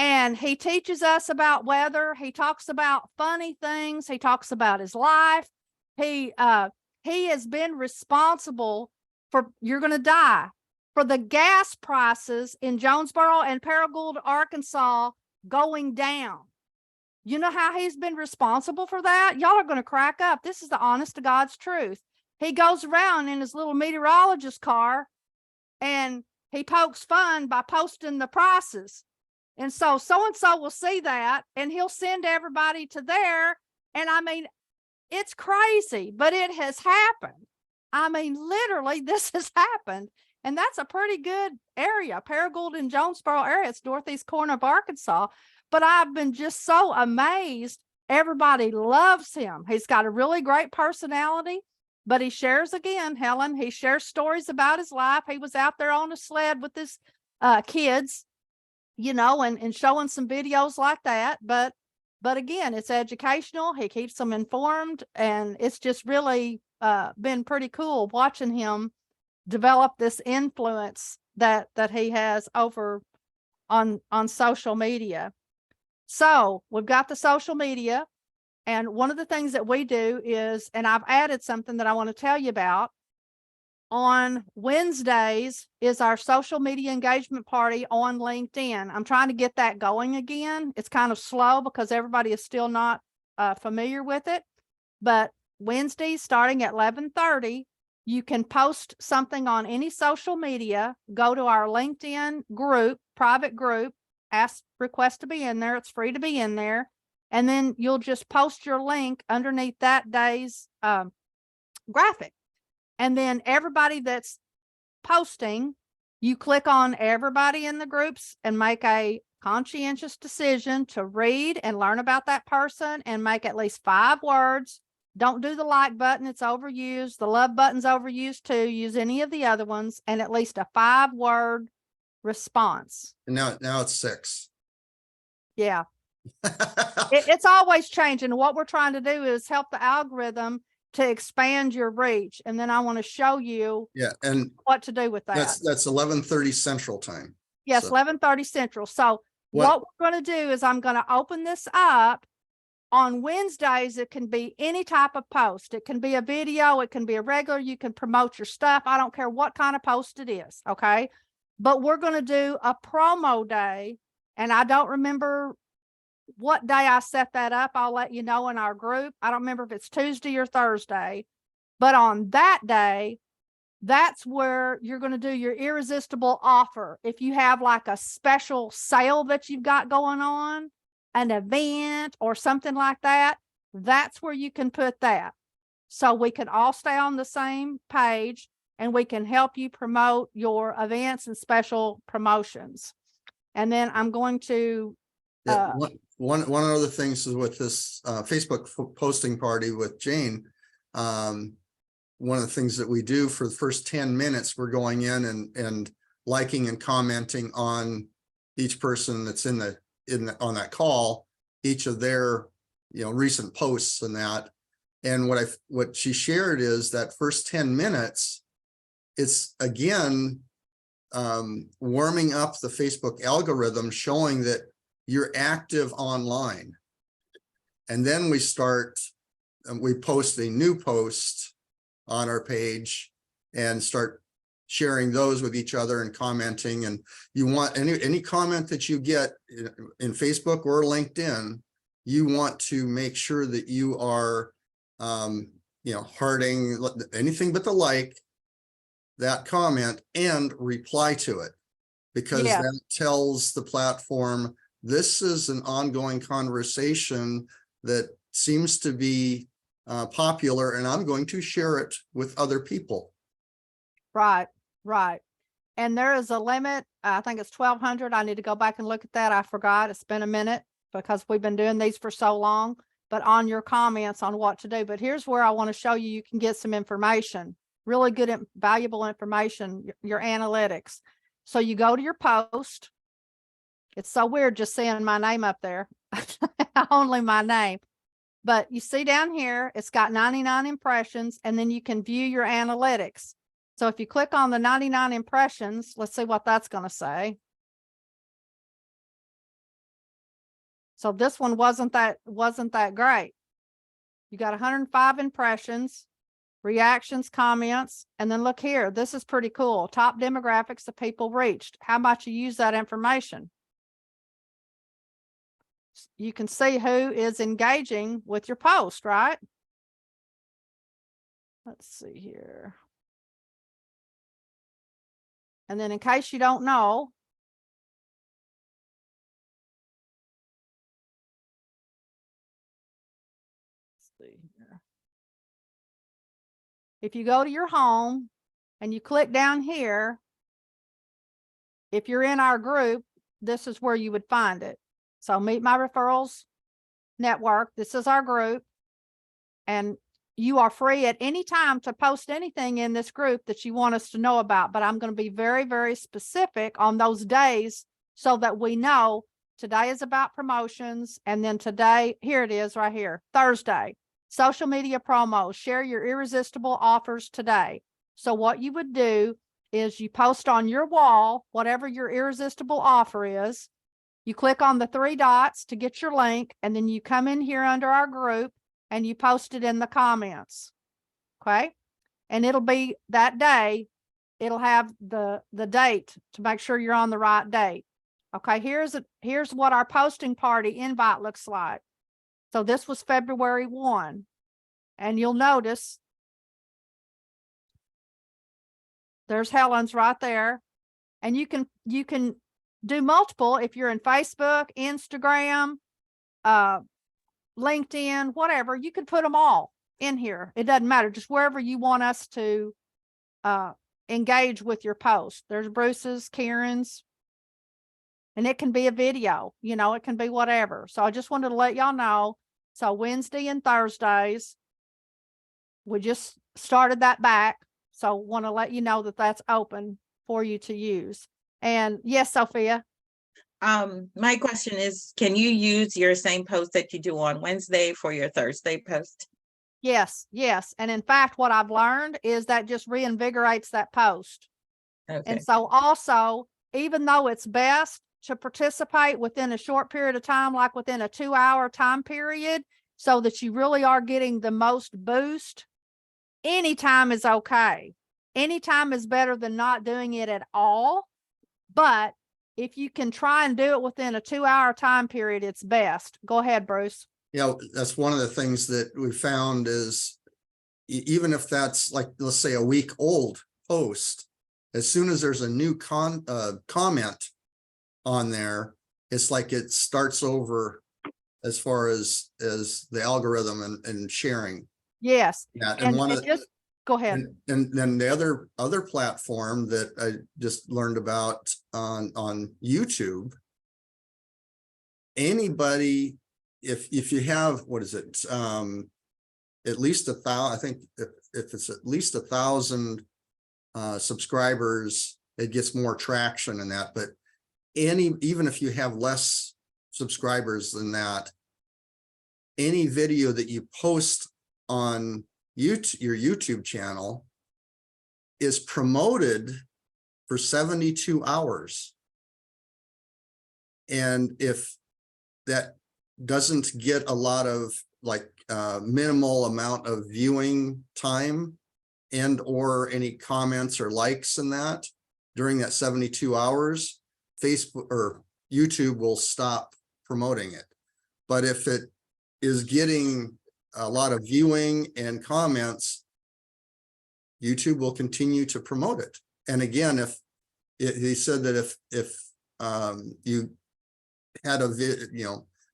And he teaches us about weather. He talks about funny things. He talks about his life. He has been responsible for, you're going to die, for the gas prices in Jonesboro and Paragould, Arkansas going down. You know how he's been responsible for that? Y'all are going to crack up. This is the honest to God's truth. He goes around in his little meteorologist car and he pokes fun by posting the prices. And so will see that and he'll send everybody to there. And I mean, it's crazy, but it has happened. I mean, literally, this has happened. And that's a pretty good area, Paragould and Jonesboro area. It's northeast corner of Arkansas. But I've been just so amazed. Everybody loves him. He's got a really great personality, but he shares again, Helen, he shares stories about his life. He was out there on a sled with his kids, you know, and showing some videos like that. But again, it's educational. He keeps them informed, and it's just really been pretty cool watching him develop this influence that he has over on social media. So we've got the social media, and one of the things that we do is, and I've added something that I want to tell you about. On Wednesdays is our social media engagement party on LinkedIn. I'm trying to get that going again. It's kind of slow because everybody is still not familiar with it. But Wednesdays starting at 11:30, you can post something on any social media, go to our LinkedIn group, private group, request to be in there. It's free to be in there. And then you'll just post your link underneath that day's graphic. And then everybody that's posting, you click on everybody in the groups and make a conscientious decision to read and learn about that person and make at least 5 words. Don't do the like button. It's overused. The love button's overused too. Use any of the other ones, and at least a 5-word response. And now it's 6. Yeah. It's always changing. What we're trying to do is help the algorithm to expand your reach. And then I want to show you Yeah, and what to do with that. that's 11:30 Central Time. Yes, So 11:30 Central. So what we're going to do is I'm going to open this up. On Wednesdays, it can be any type of post. It can be a video. It can be a regular. You can promote your stuff. I don't care what kind of post it is. Okay. But we're going to do a promo day. And I don't remember what day I set that up. I'll let you know in our group. I don't remember if it's Tuesday or Thursday. But on that day, that's where you're going to do your irresistible offer. If you have like a special sale that you've got going on, an event or something like that, that's where you can put that. So we can all stay on the same page and we can help you promote your events and special promotions. And then I'm going to one of the things is with this Facebook posting party with Jane. One of the things that we do for the first 10 minutes, we're going in and liking and commenting on each person that's on that call, each of their recent posts and that. And what she shared is that first 10 minutes, it's again warming up the Facebook algorithm, showing that you're active online. And then we post a new post on our page and start sharing those with each other and commenting. And you want any comment that you get in Facebook or LinkedIn, you want to make sure that you are hearting anything but the like that comment and reply to it, because that tells the platform this is an ongoing conversation that seems to be popular, and I'm going to share it with other people. Right. And there is a limit. I think it's 1,200. I need to go back and look at that. I forgot. It's been a minute because we've been doing these for so long, but on your comments on what to do. But here's where I want to show you can get some information, really good, valuable information, your analytics. So you go to your post. It's so weird just seeing my name up there, only my name. But you see down here, it's got 99 impressions, and then you can view your analytics. So if you click on the 99 impressions, let's see what that's going to say. So this one wasn't that great. You got 105 impressions, reactions, comments, and then look here. This is pretty cool. Top demographics of people reached. How much you use that information? You can see who is engaging with your post, right? Let's see here. And then in case you don't know, let's see here. If you go to your home and you click down here, if you're in our group, this is where you would find it. So Meet My Referrals Network, this is our group. And you are free at any time to post anything in this group that you want us to know about. But I'm going to be very, very specific on those days so that we know today is about promotions. And then today, here it is right here, Thursday, social media promos, share your irresistible offers today. So what you would do is you post on your wall, whatever your irresistible offer is. You click on the 3 dots to get your link, and then you come in here under our group and you post it in the comments. Okay. And it'll be that day. It'll have the date to make sure you're on the right date. Okay. Here's what our posting party invite looks like. So this was February 1, and you'll notice there's Helen's right there. And you can do multiple if you're in Facebook, Instagram, LinkedIn, whatever. You can put them all in here. It doesn't matter, just wherever you want us to engage with your post. There's Bruce's, Karen's, and it can be a video, you know, it can be whatever. So I just wanted to let y'all know. So Wednesday and Thursdays, we just started that back. So want to let you know that that's open for you to use. And yes, Sophia. My question is, can you use your same post that you do on Wednesday for your Thursday post? Yes, yes. And in fact, what I've learned is that just reinvigorates that post. Okay. And so also, even though it's best to participate within a short period of time, like within a 2-hour time period, so that you really are getting the most boost, anytime is okay. Anytime is better than not doing it at all. But if you can try and do it within a 2-hour time period, it's best. Go ahead, Bruce. Yeah, that's one of the things that we found is even if that's like, let's say a week old post, as soon as there's a new comment on there, it's like it starts over as far as the algorithm and sharing. Yes. Yeah, And just go ahead. And then the other platform that I just learned about on YouTube, anybody, if you have, what is it, at least 1,000, I think if it's at least 1,000 subscribers, it gets more traction in that. But even if you have less subscribers than that, any video that you post on YouTube, your YouTube channel, is promoted for 72 hours. And if that doesn't get a lot of like minimal amount of viewing time and or any comments or likes in that during that 72 hours, Facebook or YouTube will stop promoting it. But if it is getting a lot of viewing and comments, YouTube will continue to promote it. And again, he said that if you had a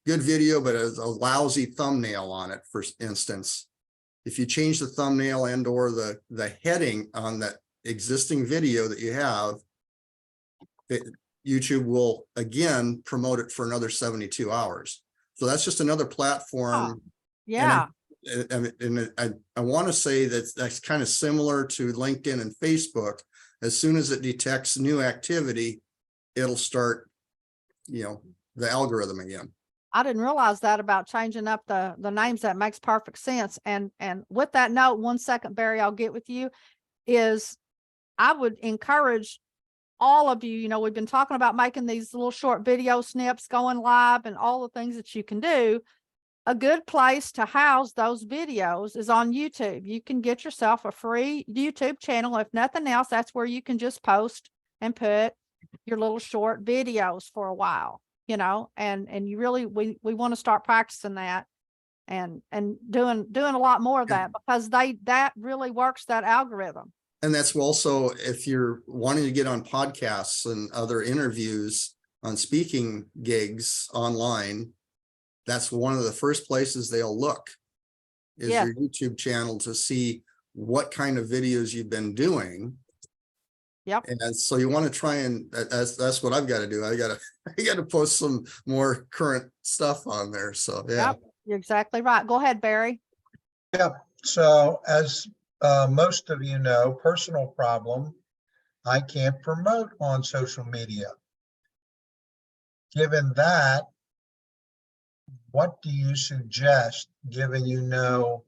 good video, but a lousy thumbnail on it, for instance, if you change the thumbnail and or the heading on that existing video that you have, YouTube will again promote it for another 72 hours. So that's just another platform. Oh, yeah. And I want to say that's kind of similar to LinkedIn and Facebook. As soon as it detects new activity, it'll start, the algorithm again. I didn't realize that about changing up the names. That makes perfect sense. And with that note, 1 second, Barry, I'll get with you, is I would encourage all of you, we've been talking about making these little short video snips, going live, and all the things that you can do. A good place to house those videos is on YouTube. You can get yourself a free YouTube channel. If nothing else, that's where you can just post and put your little short videos for a while, and you really, we want to start practicing that and doing a lot more of that, because that really works, that algorithm. And that's also, if you're wanting to get on podcasts and other interviews on speaking gigs online, that's one of the first places they'll look, is Yeah. your YouTube channel, to see what kind of videos you've been doing. Yep. And so you want to try and that's what I've got to do. I got to post some more current stuff on there. So yeah. Yep, you're exactly right. Go ahead, Barry. So as most of you know, personal problem, I can't promote on social media. Given that, what do you suggest, given you know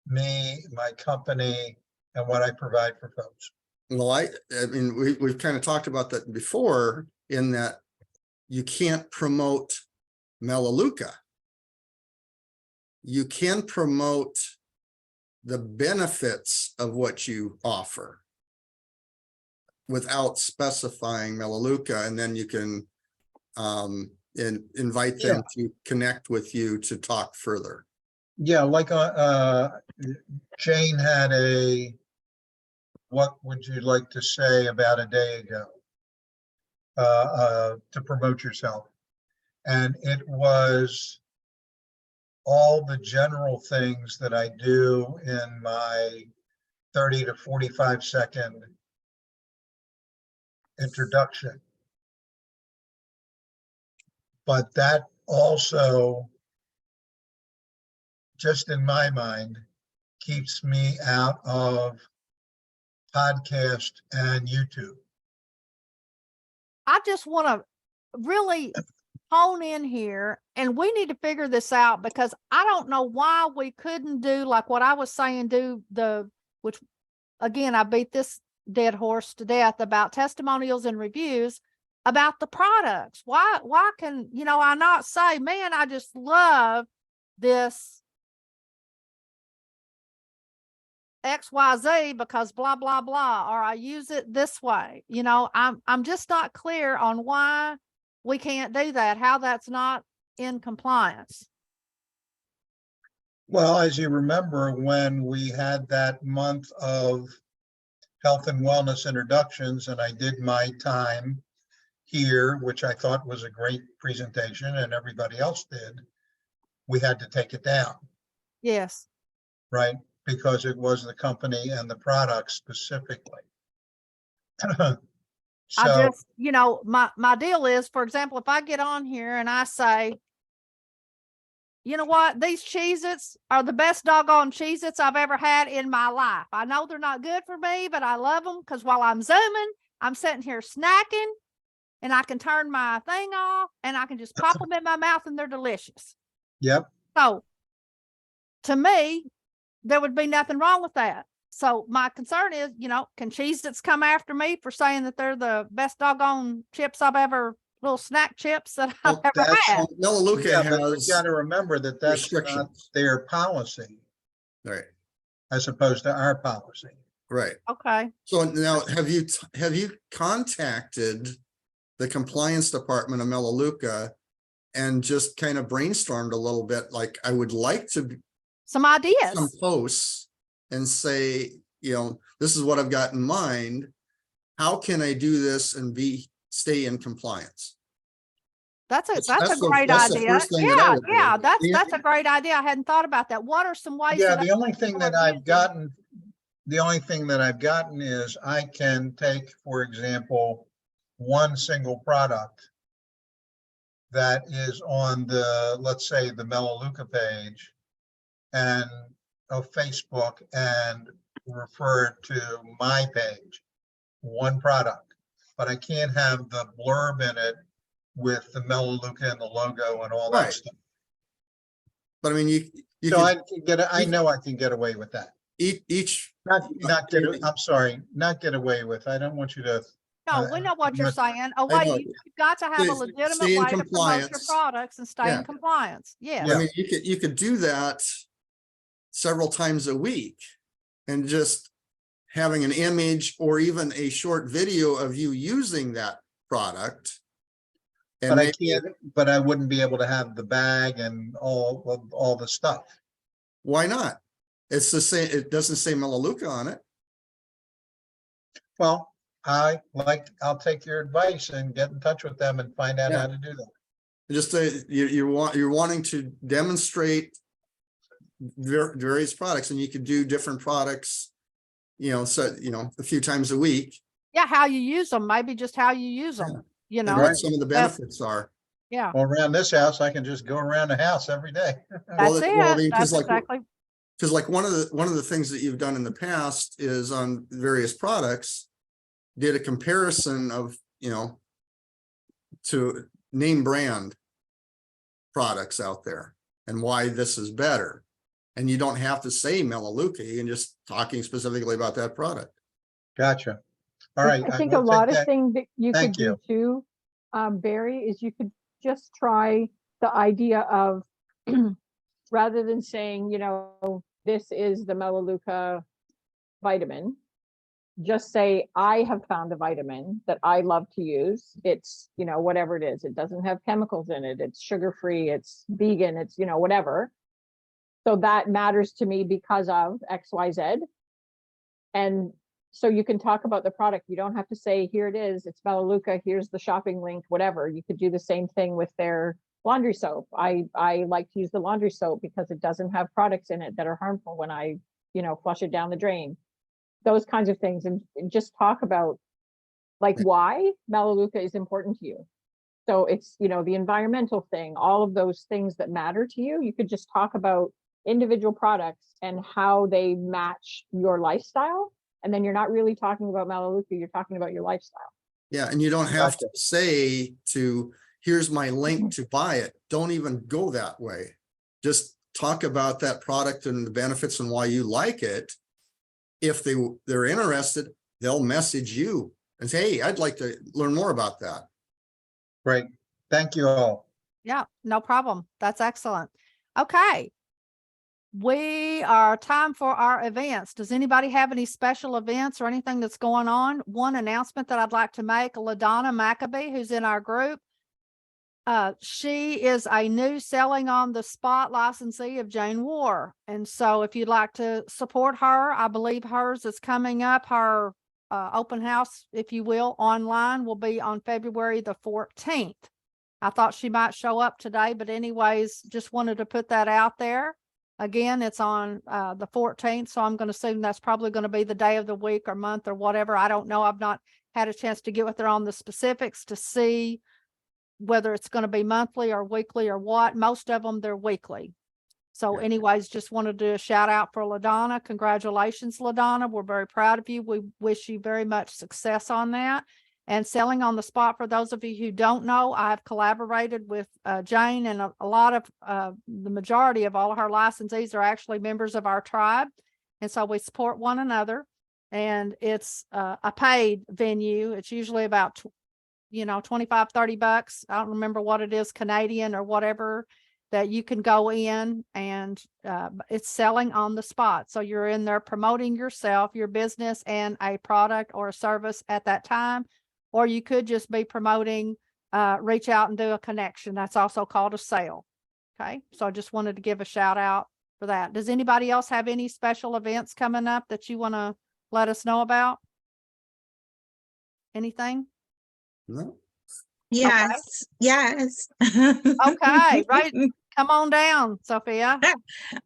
me, my company, and what I provide for folks? Well, I mean, we've kind of talked about that before, in that you can't promote Melaleuca. You can promote the benefits of what you offer without specifying Melaleuca, and then you can invite them to connect with you to talk further. Yeah, like Jane had what would you like to say about a day ago to promote yourself? And it was all the general things that I do in my 30 to 45 second introduction. But that also, just in my mind, keeps me out of podcast and YouTube. I just want to really hone in here, and we need to figure this out, because I don't know why we couldn't do like what I was saying, which again, I beat this dead horse to death about testimonials and reviews about the products. Why can, I not say, man, I just love this XYZ because blah, blah, blah, or I use it this way. I'm just not clear on why we can't do that, how that's not in compliance. Well, as you remember, when we had that month of health and wellness introductions, and I did my time here, which I thought was a great presentation, and everybody else did, we had to take it down. Yes. Right? Because it was the company and the product specifically. So, I just, my deal is, for example, if I get on here and I say, you know what, these Cheez-Its are the best doggone Cheez-Its I've ever had in my life. I know they're not good for me, but I love them, because while I'm zooming, I'm sitting here snacking, and I can turn my thing off and I can just pop them in my mouth, and they're delicious. yep. So to me, there would be nothing wrong with that. So my concern is, can Cheez-Its come after me for saying that they're the best doggone chips I've ever, little snack chips that I've ever had? Melaleuca Yeah, but you has got to remember that that's not restrictions. their policy, Right. as opposed to our policy. Right. Okay. So now, have you contacted the compliance department of Melaleuca and just kind of brainstormed a little bit? Like, I would like to Some ideas. some posts and say, this is what I've got in mind. How can I do this and stay in compliance? That's a That's great the idea. first thing that I would do. Yeah, that's a great idea. I hadn't thought about that. What are some ways? Yeah, that the only thing that I've using? gotten is I can take, for example, one single product that is on the, let's say, the Melaleuca page and of Facebook, and refer it to my page, one product, but I can't have the blurb in it with the Melaleuca and the logo and all that Right. stuff. But I mean, you So can I can get, I know I can get away with that. each Not get away with, I don't want you to No, we know what you're not- saying. A I way, know. you've got to have a Stay- legitimate stay in way to promote your compliance. products and stay Yeah. in compliance. Yes. I mean, you could do that several times a week and just having an image or even a short video of you using that product. And But I maybe, can't, but I wouldn't be able to have the bag and all the stuff. why not? It's the same, it doesn't say Melaleuca on it. Well, I'll take your advice and get in touch with them and find out Yeah. how to do that. Just you're wanting to demonstrate various products, and you could do different products, so, a few times a week, Yeah, how you use them, maybe just how you use them, you and know? what some of the benefits are. Yeah, Well, around this house, I can just go around the house every day. that's Well, I it. mean, 'cause That's like- exactly, Because like one of the things that you've done in the past is on various products, did a comparison of, to name brand products out there and why this is better. And you don't have to say Melaleuca and just talking specifically about that product. Gotcha. All right. I think a will lot take of that. things that you could Thank do you. too, Barry, is you could just try the idea of rather than saying, this is the Melaleuca vitamin, just say, I have found a vitamin that I love to use. It's, whatever it is. It doesn't have chemicals in it. It's sugar-free. It's vegan. It's, whatever. So that matters to me because of XYZ. And so you can talk about the product. You don't have to say, here it is. It's Melaleuca. Here's the shopping link, whatever. You could do the same thing with their laundry soap. I like to use the laundry soap because it doesn't have products in it that are harmful when I, flush it down the drain. Those kinds of things, and just talk about like why Melaleuca is important to you. So it's, the environmental thing, all of those things that matter to you. You could just talk about individual products and how they match your lifestyle. And then you're not really talking about Melaleuca, you're talking about your lifestyle. Yeah, and you don't have to Gotcha. say here's my link to buy it. Don't even go that way. Just talk about that product and the benefits and why you like it. If they're interested, they'll message you and say, hey, I'd like to learn more about that. Great. Thank you all. yeah, no problem. That's excellent. Okay. We are time for our events. Does anybody have any special events or anything that's going on? One announcement that I'd like to make, LaDonna Maccabee, who's in our group. She is a new Selling on the Spot licensee of Jane War. And so if you'd like to support her, I believe hers is coming up. Her open house, if you will, online will be on February the 14th. I thought she might show up today, but anyways, just wanted to put that out there. Again, it's on the 14th, so I'm going to assume that's probably going to be the day of the week or month or whatever. I don't know. I've not had a chance to get with her on the specifics to see whether it's going to be monthly or weekly or what. Most of them, they're weekly. So anyways, just wanted to do a shout out for LaDonna. Congratulations, LaDonna. We're very proud of you. We wish you very much success on that. And Selling on the Spot, for those of you who don't know, I've collaborated with Jane, and a lot of the majority of all of her licensees are actually members of our tribe. And so we support one another, and it's a paid venue. It's usually about 25, 30 bucks. I don't remember what it is, Canadian or whatever, that you can go in, and it's Selling on the Spot. So you're in there promoting yourself, your business, and a product or a service at that time. Or you could just be promoting, reach out and do a connection. That's also called a sale. Okay. So I just wanted to give a shout out for that. Does anybody else have any special events coming up that you want to let us know about? Anything? No? Yes, yes. Okay, right. Come on down, Sophia.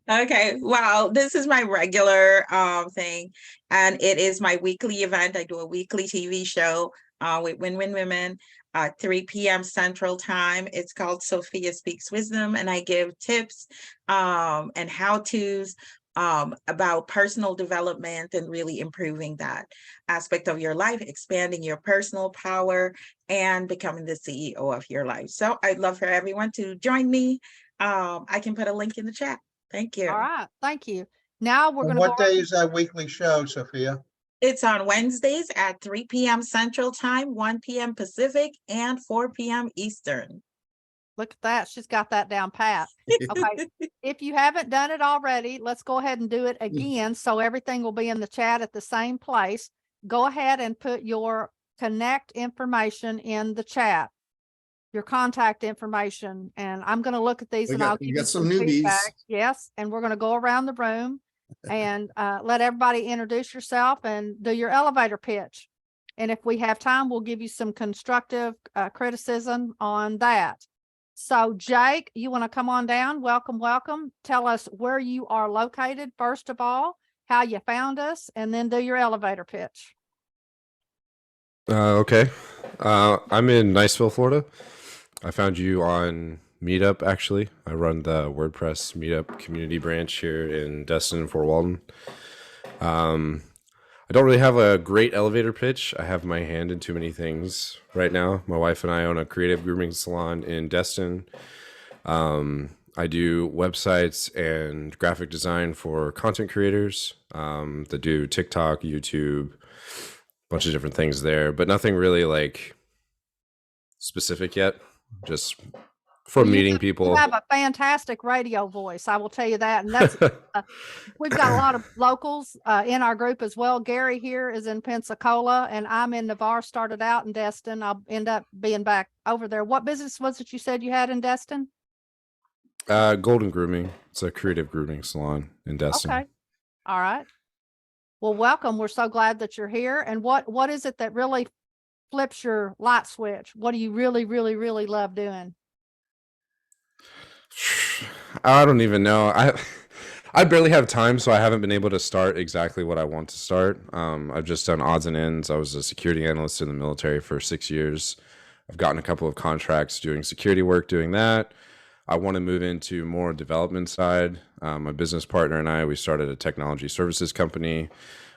Okay, wow, this is my regular thing, and it is my weekly event. I do a weekly TV show with Win-Win Women at 3 p.m. Central Time. It's called Sophia Speaks Wisdom, and I give tips and how-tos about personal development and really improving that aspect of your life, expanding your personal power, and becoming the CEO of your life. So I'd love for everyone to join me. I can put a link in the chat. Thank you. All right. Thank you. Now we're And going to what go. day is that weekly show, Sophia? It's on Wednesdays at 3 p.m. Central Time, 1 p.m. Pacific, and 4 p.m. Eastern. Look at that. She's got that down pat. Okay. If you haven't done it already, let's go ahead and do it again. So everything will be in the chat at the same place. Go ahead and put your connect information in the chat, your contact information. And I'm going to look at these We and I'll got, we give got you some some newbies. feedback. Yes. And we're going to go around the room and let everybody introduce yourself and do your elevator pitch. And if we have time, we'll give you some constructive criticism on that. So Jake, you want to come on down? Welcome, welcome. Tell us where you are located, first of all, how you found us, and then do your elevator pitch. Okay. I'm in Niceville, Florida. I found you on Meetup, actually. I run the WordPress Meetup community branch here in Destin, Fort Walton. I don't really have a great elevator pitch. I have my hand in too many things right now. My wife and I own a creative grooming salon in Destin. I do websites and graphic design for content creators that do TikTok, YouTube, bunch of different things there, but nothing really like specific yet. Just for Well, meeting You people. have a fantastic radio voice, I will tell you that. And that's, we've got a lot of locals in our group as well. Gary here is in Pensacola and I'm in Navarre, started out in Destin. I'll end up being back over there. What business was it you said you had in Destin? Golden Grooming. It's a creative grooming salon in Destin. Okay. All right. Well, welcome. We're so glad that you're here. And what is it that really flips your light switch? What do you really, really, really love doing? I don't even know. I barely have time, so I haven't been able to start exactly what I want to start. I've just done odds and ends. I was a security analyst in the military for 6 years. I've gotten a couple of contracts doing security work, doing that. I want to move into more development side. My business partner and I, we started a technology services company.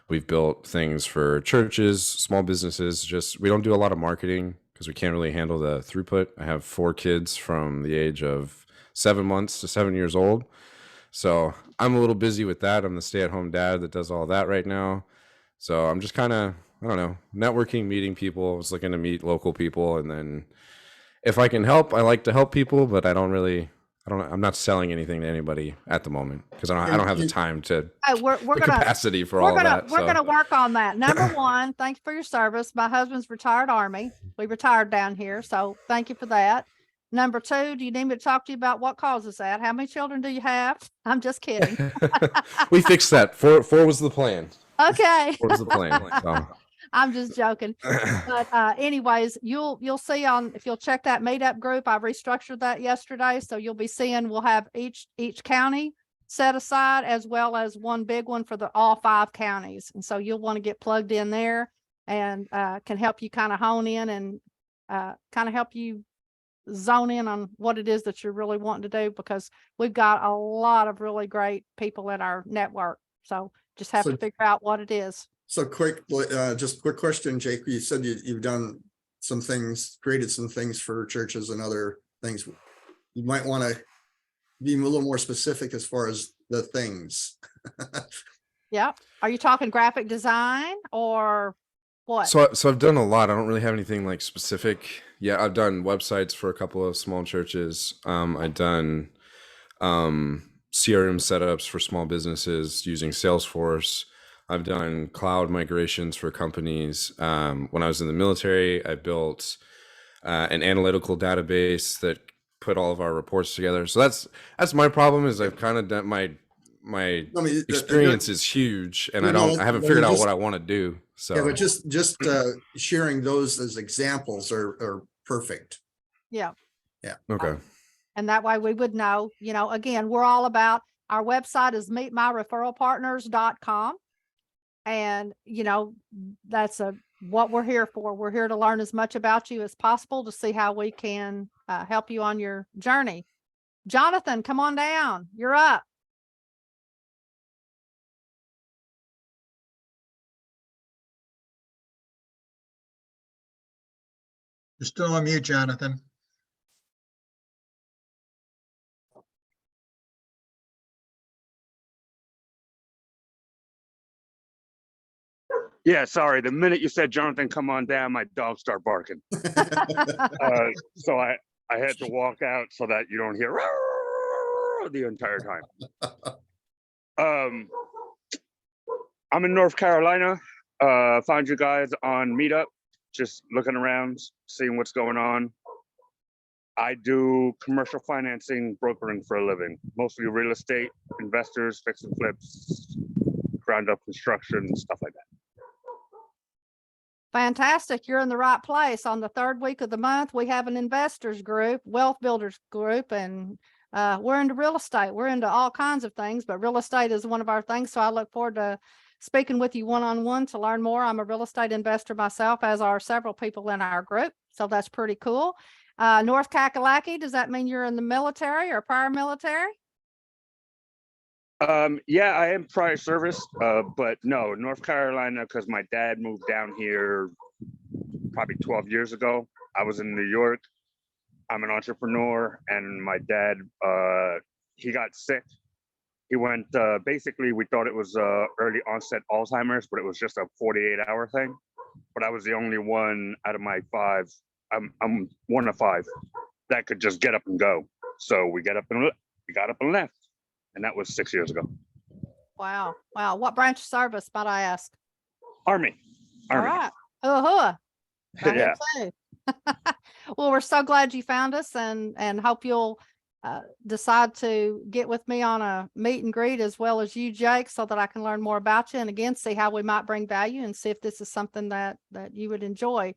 We've built things for churches, small businesses. Just we don't do a lot of marketing because we can't really handle the throughput. I have 4 kids from the age of 7 months to 7 years old. So I'm a little busy with that. I'm the stay-at-home dad that does all that right now. So I'm just kind of, I don't know, networking, meeting people. I was looking to meet local people. And then if I can help, I like to help people, but I'm not selling anything to anybody at the moment because I don't have the time to, Hey, we're the gonna capacity for all of that. we're gonna work on that. Number one, thanks for your service. My husband's retired Army. We retired down here, so thank you for that. Number two, do you need me to talk to you about what causes that? How many children do you have? I'm just kidding. We fixed that. Four was the plan. Okay. 4 was the plan. So. I'm just joking. But anyways, you'll see on, if you'll check that meetup group, I restructured that yesterday. So you'll be seeing, we'll have each county set aside as well as one big one for all 5 counties. And so you'll want to get plugged in there and can help you kind of hone in and kind of help you zone in on what it is that you're really wanting to do, because we've got a lot of really great people in our network. So just have to figure out what it is. So just quick question, Jake. You said you've done some things, created some things for churches and other things. You might want to be a little more specific as far as the things. Yeah. Are you talking graphic design or what? So I've done a lot. I don't really have anything like specific. Yeah, I've done websites for a couple of small churches. I've done CRM setups for small businesses using Salesforce. I've done cloud migrations for companies. When I was in the military, I built an analytical database that put all of our reports together. So that's my problem, is I've kind of done my experience is huge, and I haven't figured out what I want to do. So yeah, but just sharing those as examples are perfect. Yeah. Yeah. Okay. And that way we would know, again, we're all about, our website is meetmyreferralpartners.com. And, that's what we're here for. We're here to learn as much about you as possible to see how we can help you on your journey. Jonathan, come on down. You're up. You're still on mute, Jonathan. Yeah, sorry. The minute you said Jonathan, come on down, my dog start barking. So I had to walk out so that you don't hear the entire time. I'm in North Carolina. Found you guys on Meetup, just looking around, seeing what's going on. I do commercial financing, brokering for a living, mostly real estate, investors, fix and flips, ground up construction, stuff like that. Fantastic. You're in the right place. On the third week of the month, we have an investors group, wealth builders group, and we're into real estate. We're into all kinds of things, but real estate is one of our things. So I look forward to speaking with you one-on-one to learn more. I'm a real estate investor myself, as are several people in our group. So that's pretty cool. North Kakalaki, does that mean you're in the military or paramilitary? Yeah, I am prior service, but no, North Carolina, because my dad moved down here probably 12 years ago. I was in New York. I'm an entrepreneur, and my dad, he got sick. He went, basically, we thought it was early onset Alzheimer's, but it was just a 48-hour thing. But I was the only one out of my 5, I'm one of 5 that could just get up and go. So we got up and left. And that was 6 years ago. Wow. Wow. What branch of service, might I ask? Army. All right. Right Yeah. here too. Well, we're so glad you found us, and hope you'll decide to get with me on a meet and greet, as well as you, Jake, so that I can learn more about you, and again, see how we might bring value and see if this is something that you would enjoy.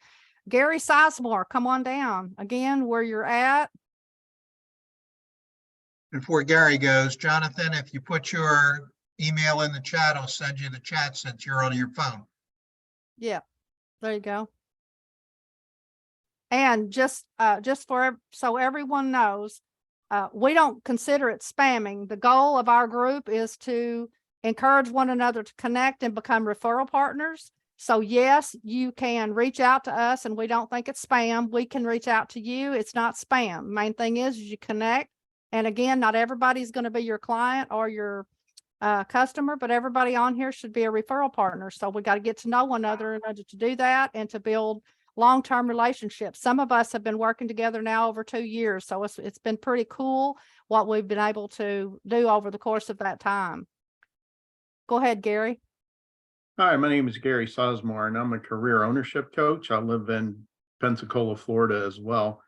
Gary Sizemore, come on down again where you're at. Before Gary goes, Jonathan, if you put your email in the chat, I'll send you the chat since you're on your phone. Yeah, there you go. And just so everyone knows, we don't consider it spamming. The goal of our group is to encourage one another to connect and become referral partners. So yes, you can reach out to us, and we don't think it's spam. We can reach out to you. It's not spam. Main thing is you connect. And again, not everybody's going to be your client or your customer, but everybody on here should be a referral partner. So we got to get to know one another in order to do that and to build long-term relationships. Some of us have been working together now over 2 years. So it's been pretty cool what we've been able to do over the course of that time. Go ahead, Gary. Hi, my name is Gary Sizemore, and I'm a career ownership coach. I live in Pensacola, Florida as well.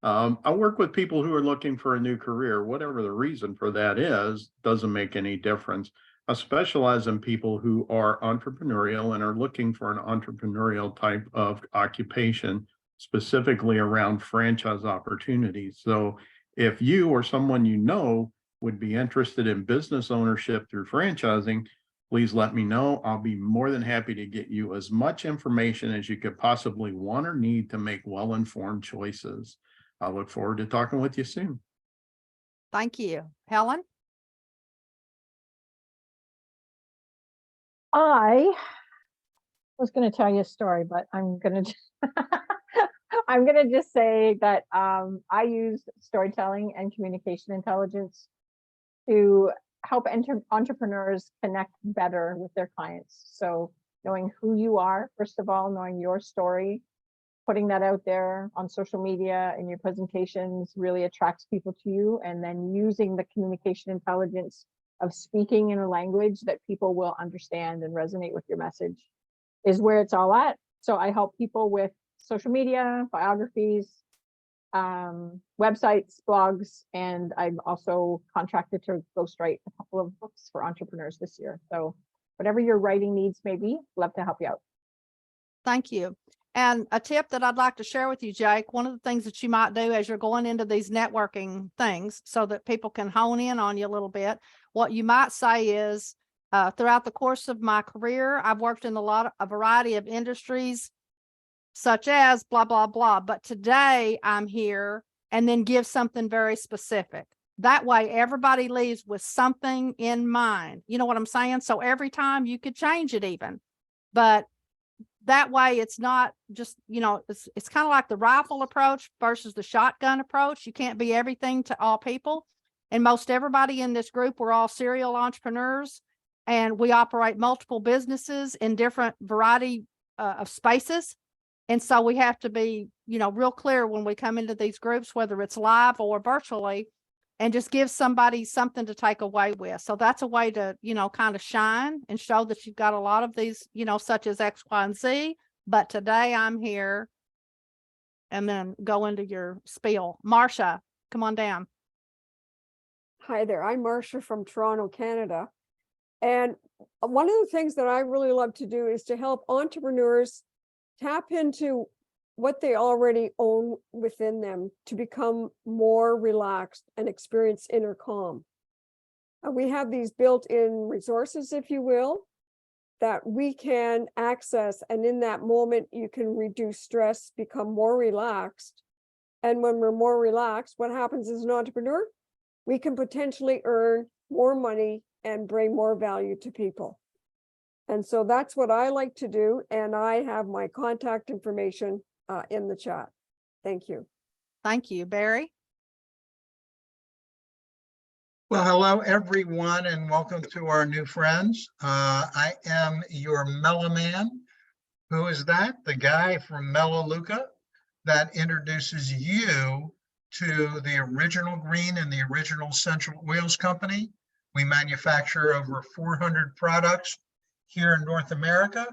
I work with people who are looking for a new career. Whatever the reason for that is, doesn't make any difference. I specialize in people who are entrepreneurial and are looking for an entrepreneurial type of occupation, specifically around franchise opportunities. So if you or someone you know would be interested in business ownership through franchising, please let me know. I'll be more than happy to get you as much information as you could possibly want or need to make well-informed choices. I look forward to talking with you soon. Thank you. Helen? I was going to tell you a story, but I'm going to I'm going to just say that I use storytelling and communication intelligence to help entrepreneurs connect better with their clients. So knowing who you are, first of all, knowing your story, putting that out there on social media and your presentations really attracts people to you, and then using the communication intelligence of speaking in a language that people will understand and resonate with your message is where it's all at. So I help people with social media, biographies, websites, blogs, and I'm also contracted to ghostwrite a couple of books for entrepreneurs this year. So whatever your writing needs may be, love to help you out. Thank you. And a tip that I'd like to share with you, Jake, one of the things that you might do as you're going into these networking things so that people can hone in on you a little bit, what you might say is, throughout the course of my career, I've worked in a variety of industries, such as blah, blah, blah. But today I'm here, and then give something very specific. That way everybody leaves with something in mind. You know what I'm saying? So every time you could change it even, but that way it's not just, it's kind of like the rifle approach versus the shotgun approach. You can't be everything to all people. And most everybody in this group, we're all serial entrepreneurs. and we operate multiple businesses in different variety of spaces. And so we have to be, real clear when we come into these groups, whether it's live or virtually, and just give somebody something to take away with. So that's a way to, kind of shine and show that you've got a lot of these, such as X, Y, and Z. But today I'm here, and then go into your spiel. Marcia, come on down. Hi there, I'm Marcia from Toronto, Canada. And one of the things that I really love to do is to help entrepreneurs tap into what they already own within them to become more relaxed and experience inner calm. We have these built-in resources, if you will, that we can access. And in that moment, you can reduce stress, become more relaxed. And when we're more relaxed, what happens as an entrepreneur? We can potentially earn more money and bring more value to people. And so that's what I like to do. And I have my contact information in the chat. Thank you. Thank you, Barry. Well, hello, everyone, and welcome to our new friends. I am your Mellow Man. Who is that? The guy from Melaleuca that introduces you to the original green and the original essential oils company. We manufacture over 400 products here in North America,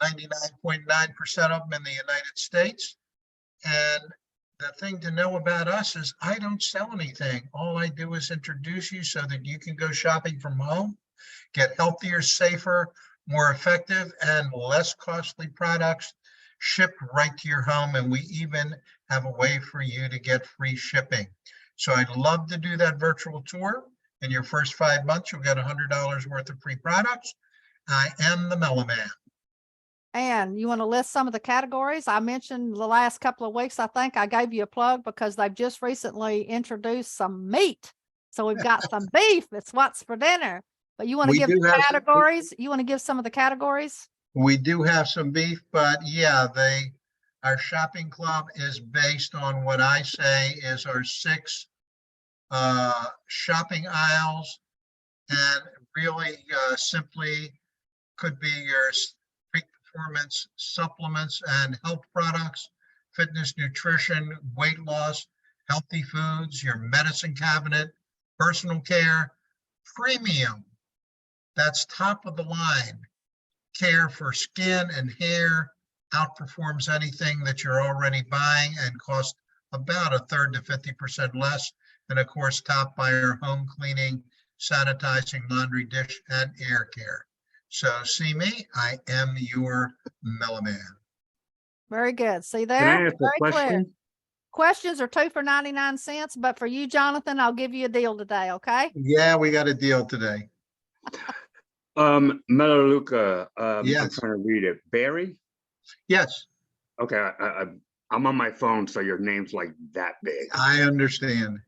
99.9% of them in the United States. And the thing to know about us is I don't sell anything. All I do is introduce you so that you can go shopping from home, get healthier, safer, more effective, and less costly products shipped right to your home. And we even have a way for you to get free shipping. So I'd love to do that virtual tour. In your first 5 months, you'll get $100 worth of free products. I am the Mellow Man. And you want to list some of the categories? I mentioned the last couple of weeks, I think I gave you a plug because they've just recently introduced some meat. So we've got some beef. It's what's for dinner. But you want to We give do the have some- categories? You want to give some of the categories? We do have some beef, but yeah, our shopping club is based on what I say is our 6 shopping aisles, and really simply could be your peak performance supplements and health products, fitness, nutrition, weight loss, healthy foods, your medicine cabinet, personal care, premium. That's top of the line. Care for skin and hair outperforms anything that you're already buying and costs about a third to 50% less. And of course, topped by our home cleaning, sanitizing, laundry, dish, and air care. So see me, I am your Mellow Man. Very good. See Can I there? ask a Very clear. question? Questions are 2 for 99 cents, but for you, Jonathan, I'll give you a deal today. Okay. Yeah, we got a deal today. Melaleuca, I'm Yes. trying to read it. Barry? Yes, Okay, I'm on my phone, so your name's like that big. I understand.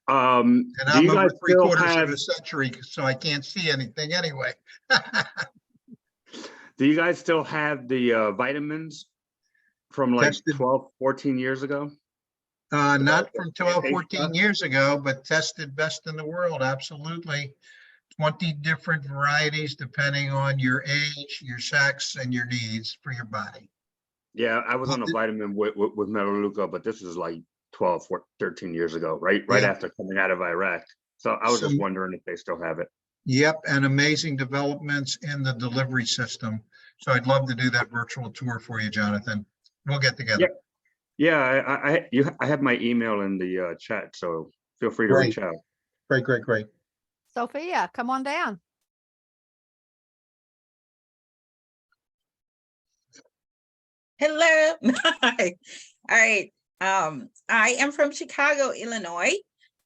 And And do I'm you over guys 3/4 still of have, a century, so I can't see anything anyway. do you guys still have the vitamins from like Tested. 12, 14 years ago? Not from 12, Hey, 14 years ago, but tested best in the world, absolutely. 20 different varieties depending on your age, your sex, and your needs for your body. Yeah, I was on a vitamin with Melaleuca, but this is like 12, 14, 13 years ago, right Yeah. after coming out of Iraq. So I was just wondering if they still have it. Yep, and amazing developments in the delivery system. So I'd love to do that virtual tour for you, Jonathan. We'll get together. Yeah, I have my email in the chat, so feel free to reach out. Great. Sophia, come on down. Hello. Hi. All right. I am from Chicago, Illinois,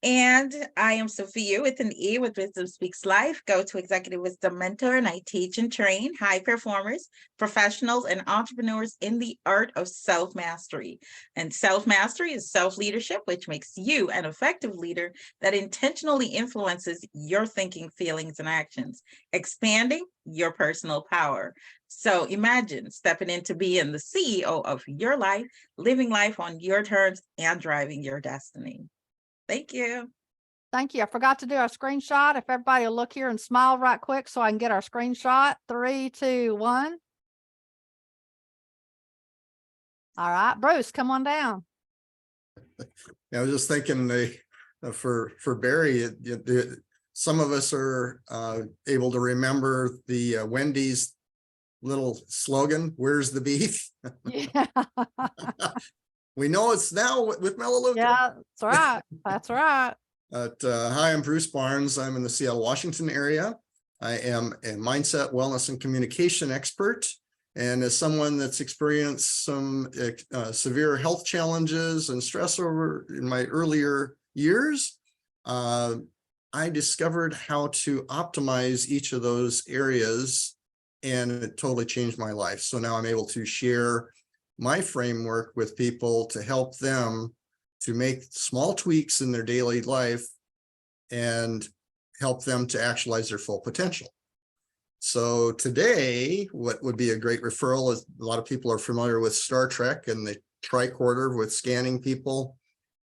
and I am Sophia with an E with Wisdom Speaks Life. Go to Executive Wisdom Mentor, and I teach and train high performers, professionals, and entrepreneurs in the art of self-mastery. And self-mastery is self-leadership, which makes you an effective leader that intentionally influences your thinking, feelings, and actions, expanding your personal power. So imagine stepping into being the CEO of your life, living life on your terms, and driving your destiny. Thank you. thank you. I forgot to do our screenshot. If everybody will look here and smile right quick so I can get our screenshot. 3, 2, 1. All right, Bruce, come on down. I was just thinking for Barry, some of us are able to remember the Wendy's little slogan, "Where's the beef?" Yeah. We know it's now with Melaleuca. Yeah, that's right. That's right. Hi, I'm Bruce Barnes. I'm in the Seattle, Washington area. I am a mindset, wellness, and communication expert. And as someone that's experienced some severe health challenges and stress over in my earlier years, I discovered how to optimize each of those areas, and it totally changed my life. So now I'm able to share my framework with people to help them to make small tweaks in their daily life and help them to actualize their full potential. So today, what would be a great referral is a lot of people are familiar with Star Trek and the tricorder with scanning people.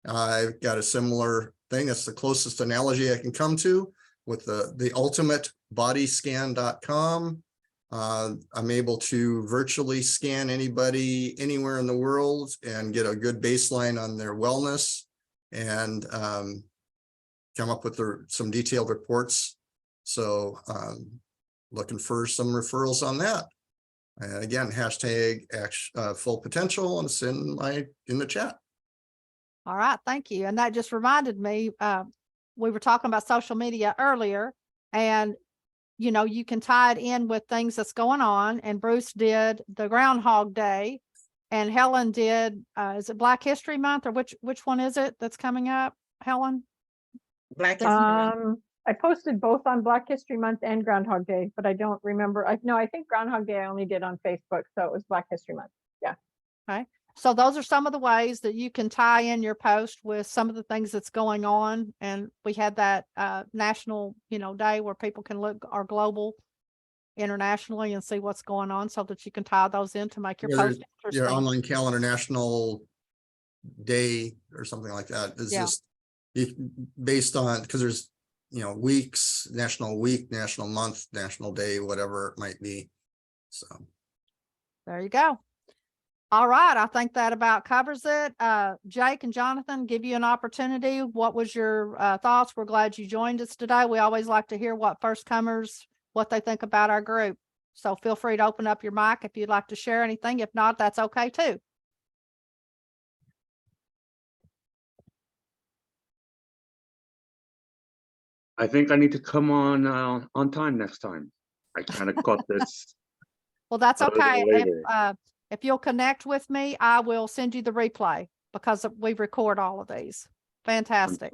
I've got a similar thing. That's the closest analogy I can come to with the ultimatebodyscan.com. I'm able to virtually scan anybody anywhere in the world and get a good baseline on their wellness and come up with some detailed reports. So looking for some referrals on that. And again, hashtag full potential, and it's in the chat. All right, thank you. And that just reminded me, we were talking about social media earlier, and you know, you can tie it in with things that's going on. And Bruce did the Groundhog Day, and Helen did, is it Black History Month, or which one is it that's coming up, Helen? Black History Month. I posted both on Black History Month and Groundhog Day, but I don't remember. I think Groundhog Day I only did on Facebook, so it was Black History Month. Yeah. Okay. So those are some of the ways that you can tie in your post with some of the things that's going on. And we had that national, day where people can look our global internationally and see what's going on, so that you can tie those in to make your post interesting. Your online calendar national day or something like that is just based on, because there's weeks, national week, national month, national day, whatever it might be. So there you go. All right, I think that about covers it. Jake and Jonathan, give you an opportunity. What was your thoughts? We're glad you joined us today. We always like to hear what first comers, what they think about our group. So feel free to open up your mic if you'd like to share anything. If not, that's okay too. I think I need to come on time next time. I kind of caught this. Well, that's a little okay. later. If you'll connect with me, I will send you the replay, because we record all of these. Fantastic.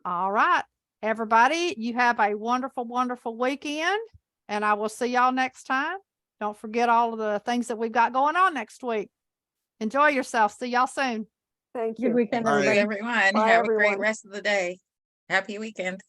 All right, everybody, you have a wonderful, wonderful weekend, and I will see y'all next time. Don't forget all of the things that we've got going on next week. Enjoy yourself. See y'all soon. Thank you. Good weekend, Bye. everybody. Everyone, Bye, have a great everyone. rest of the day. Happy weekend.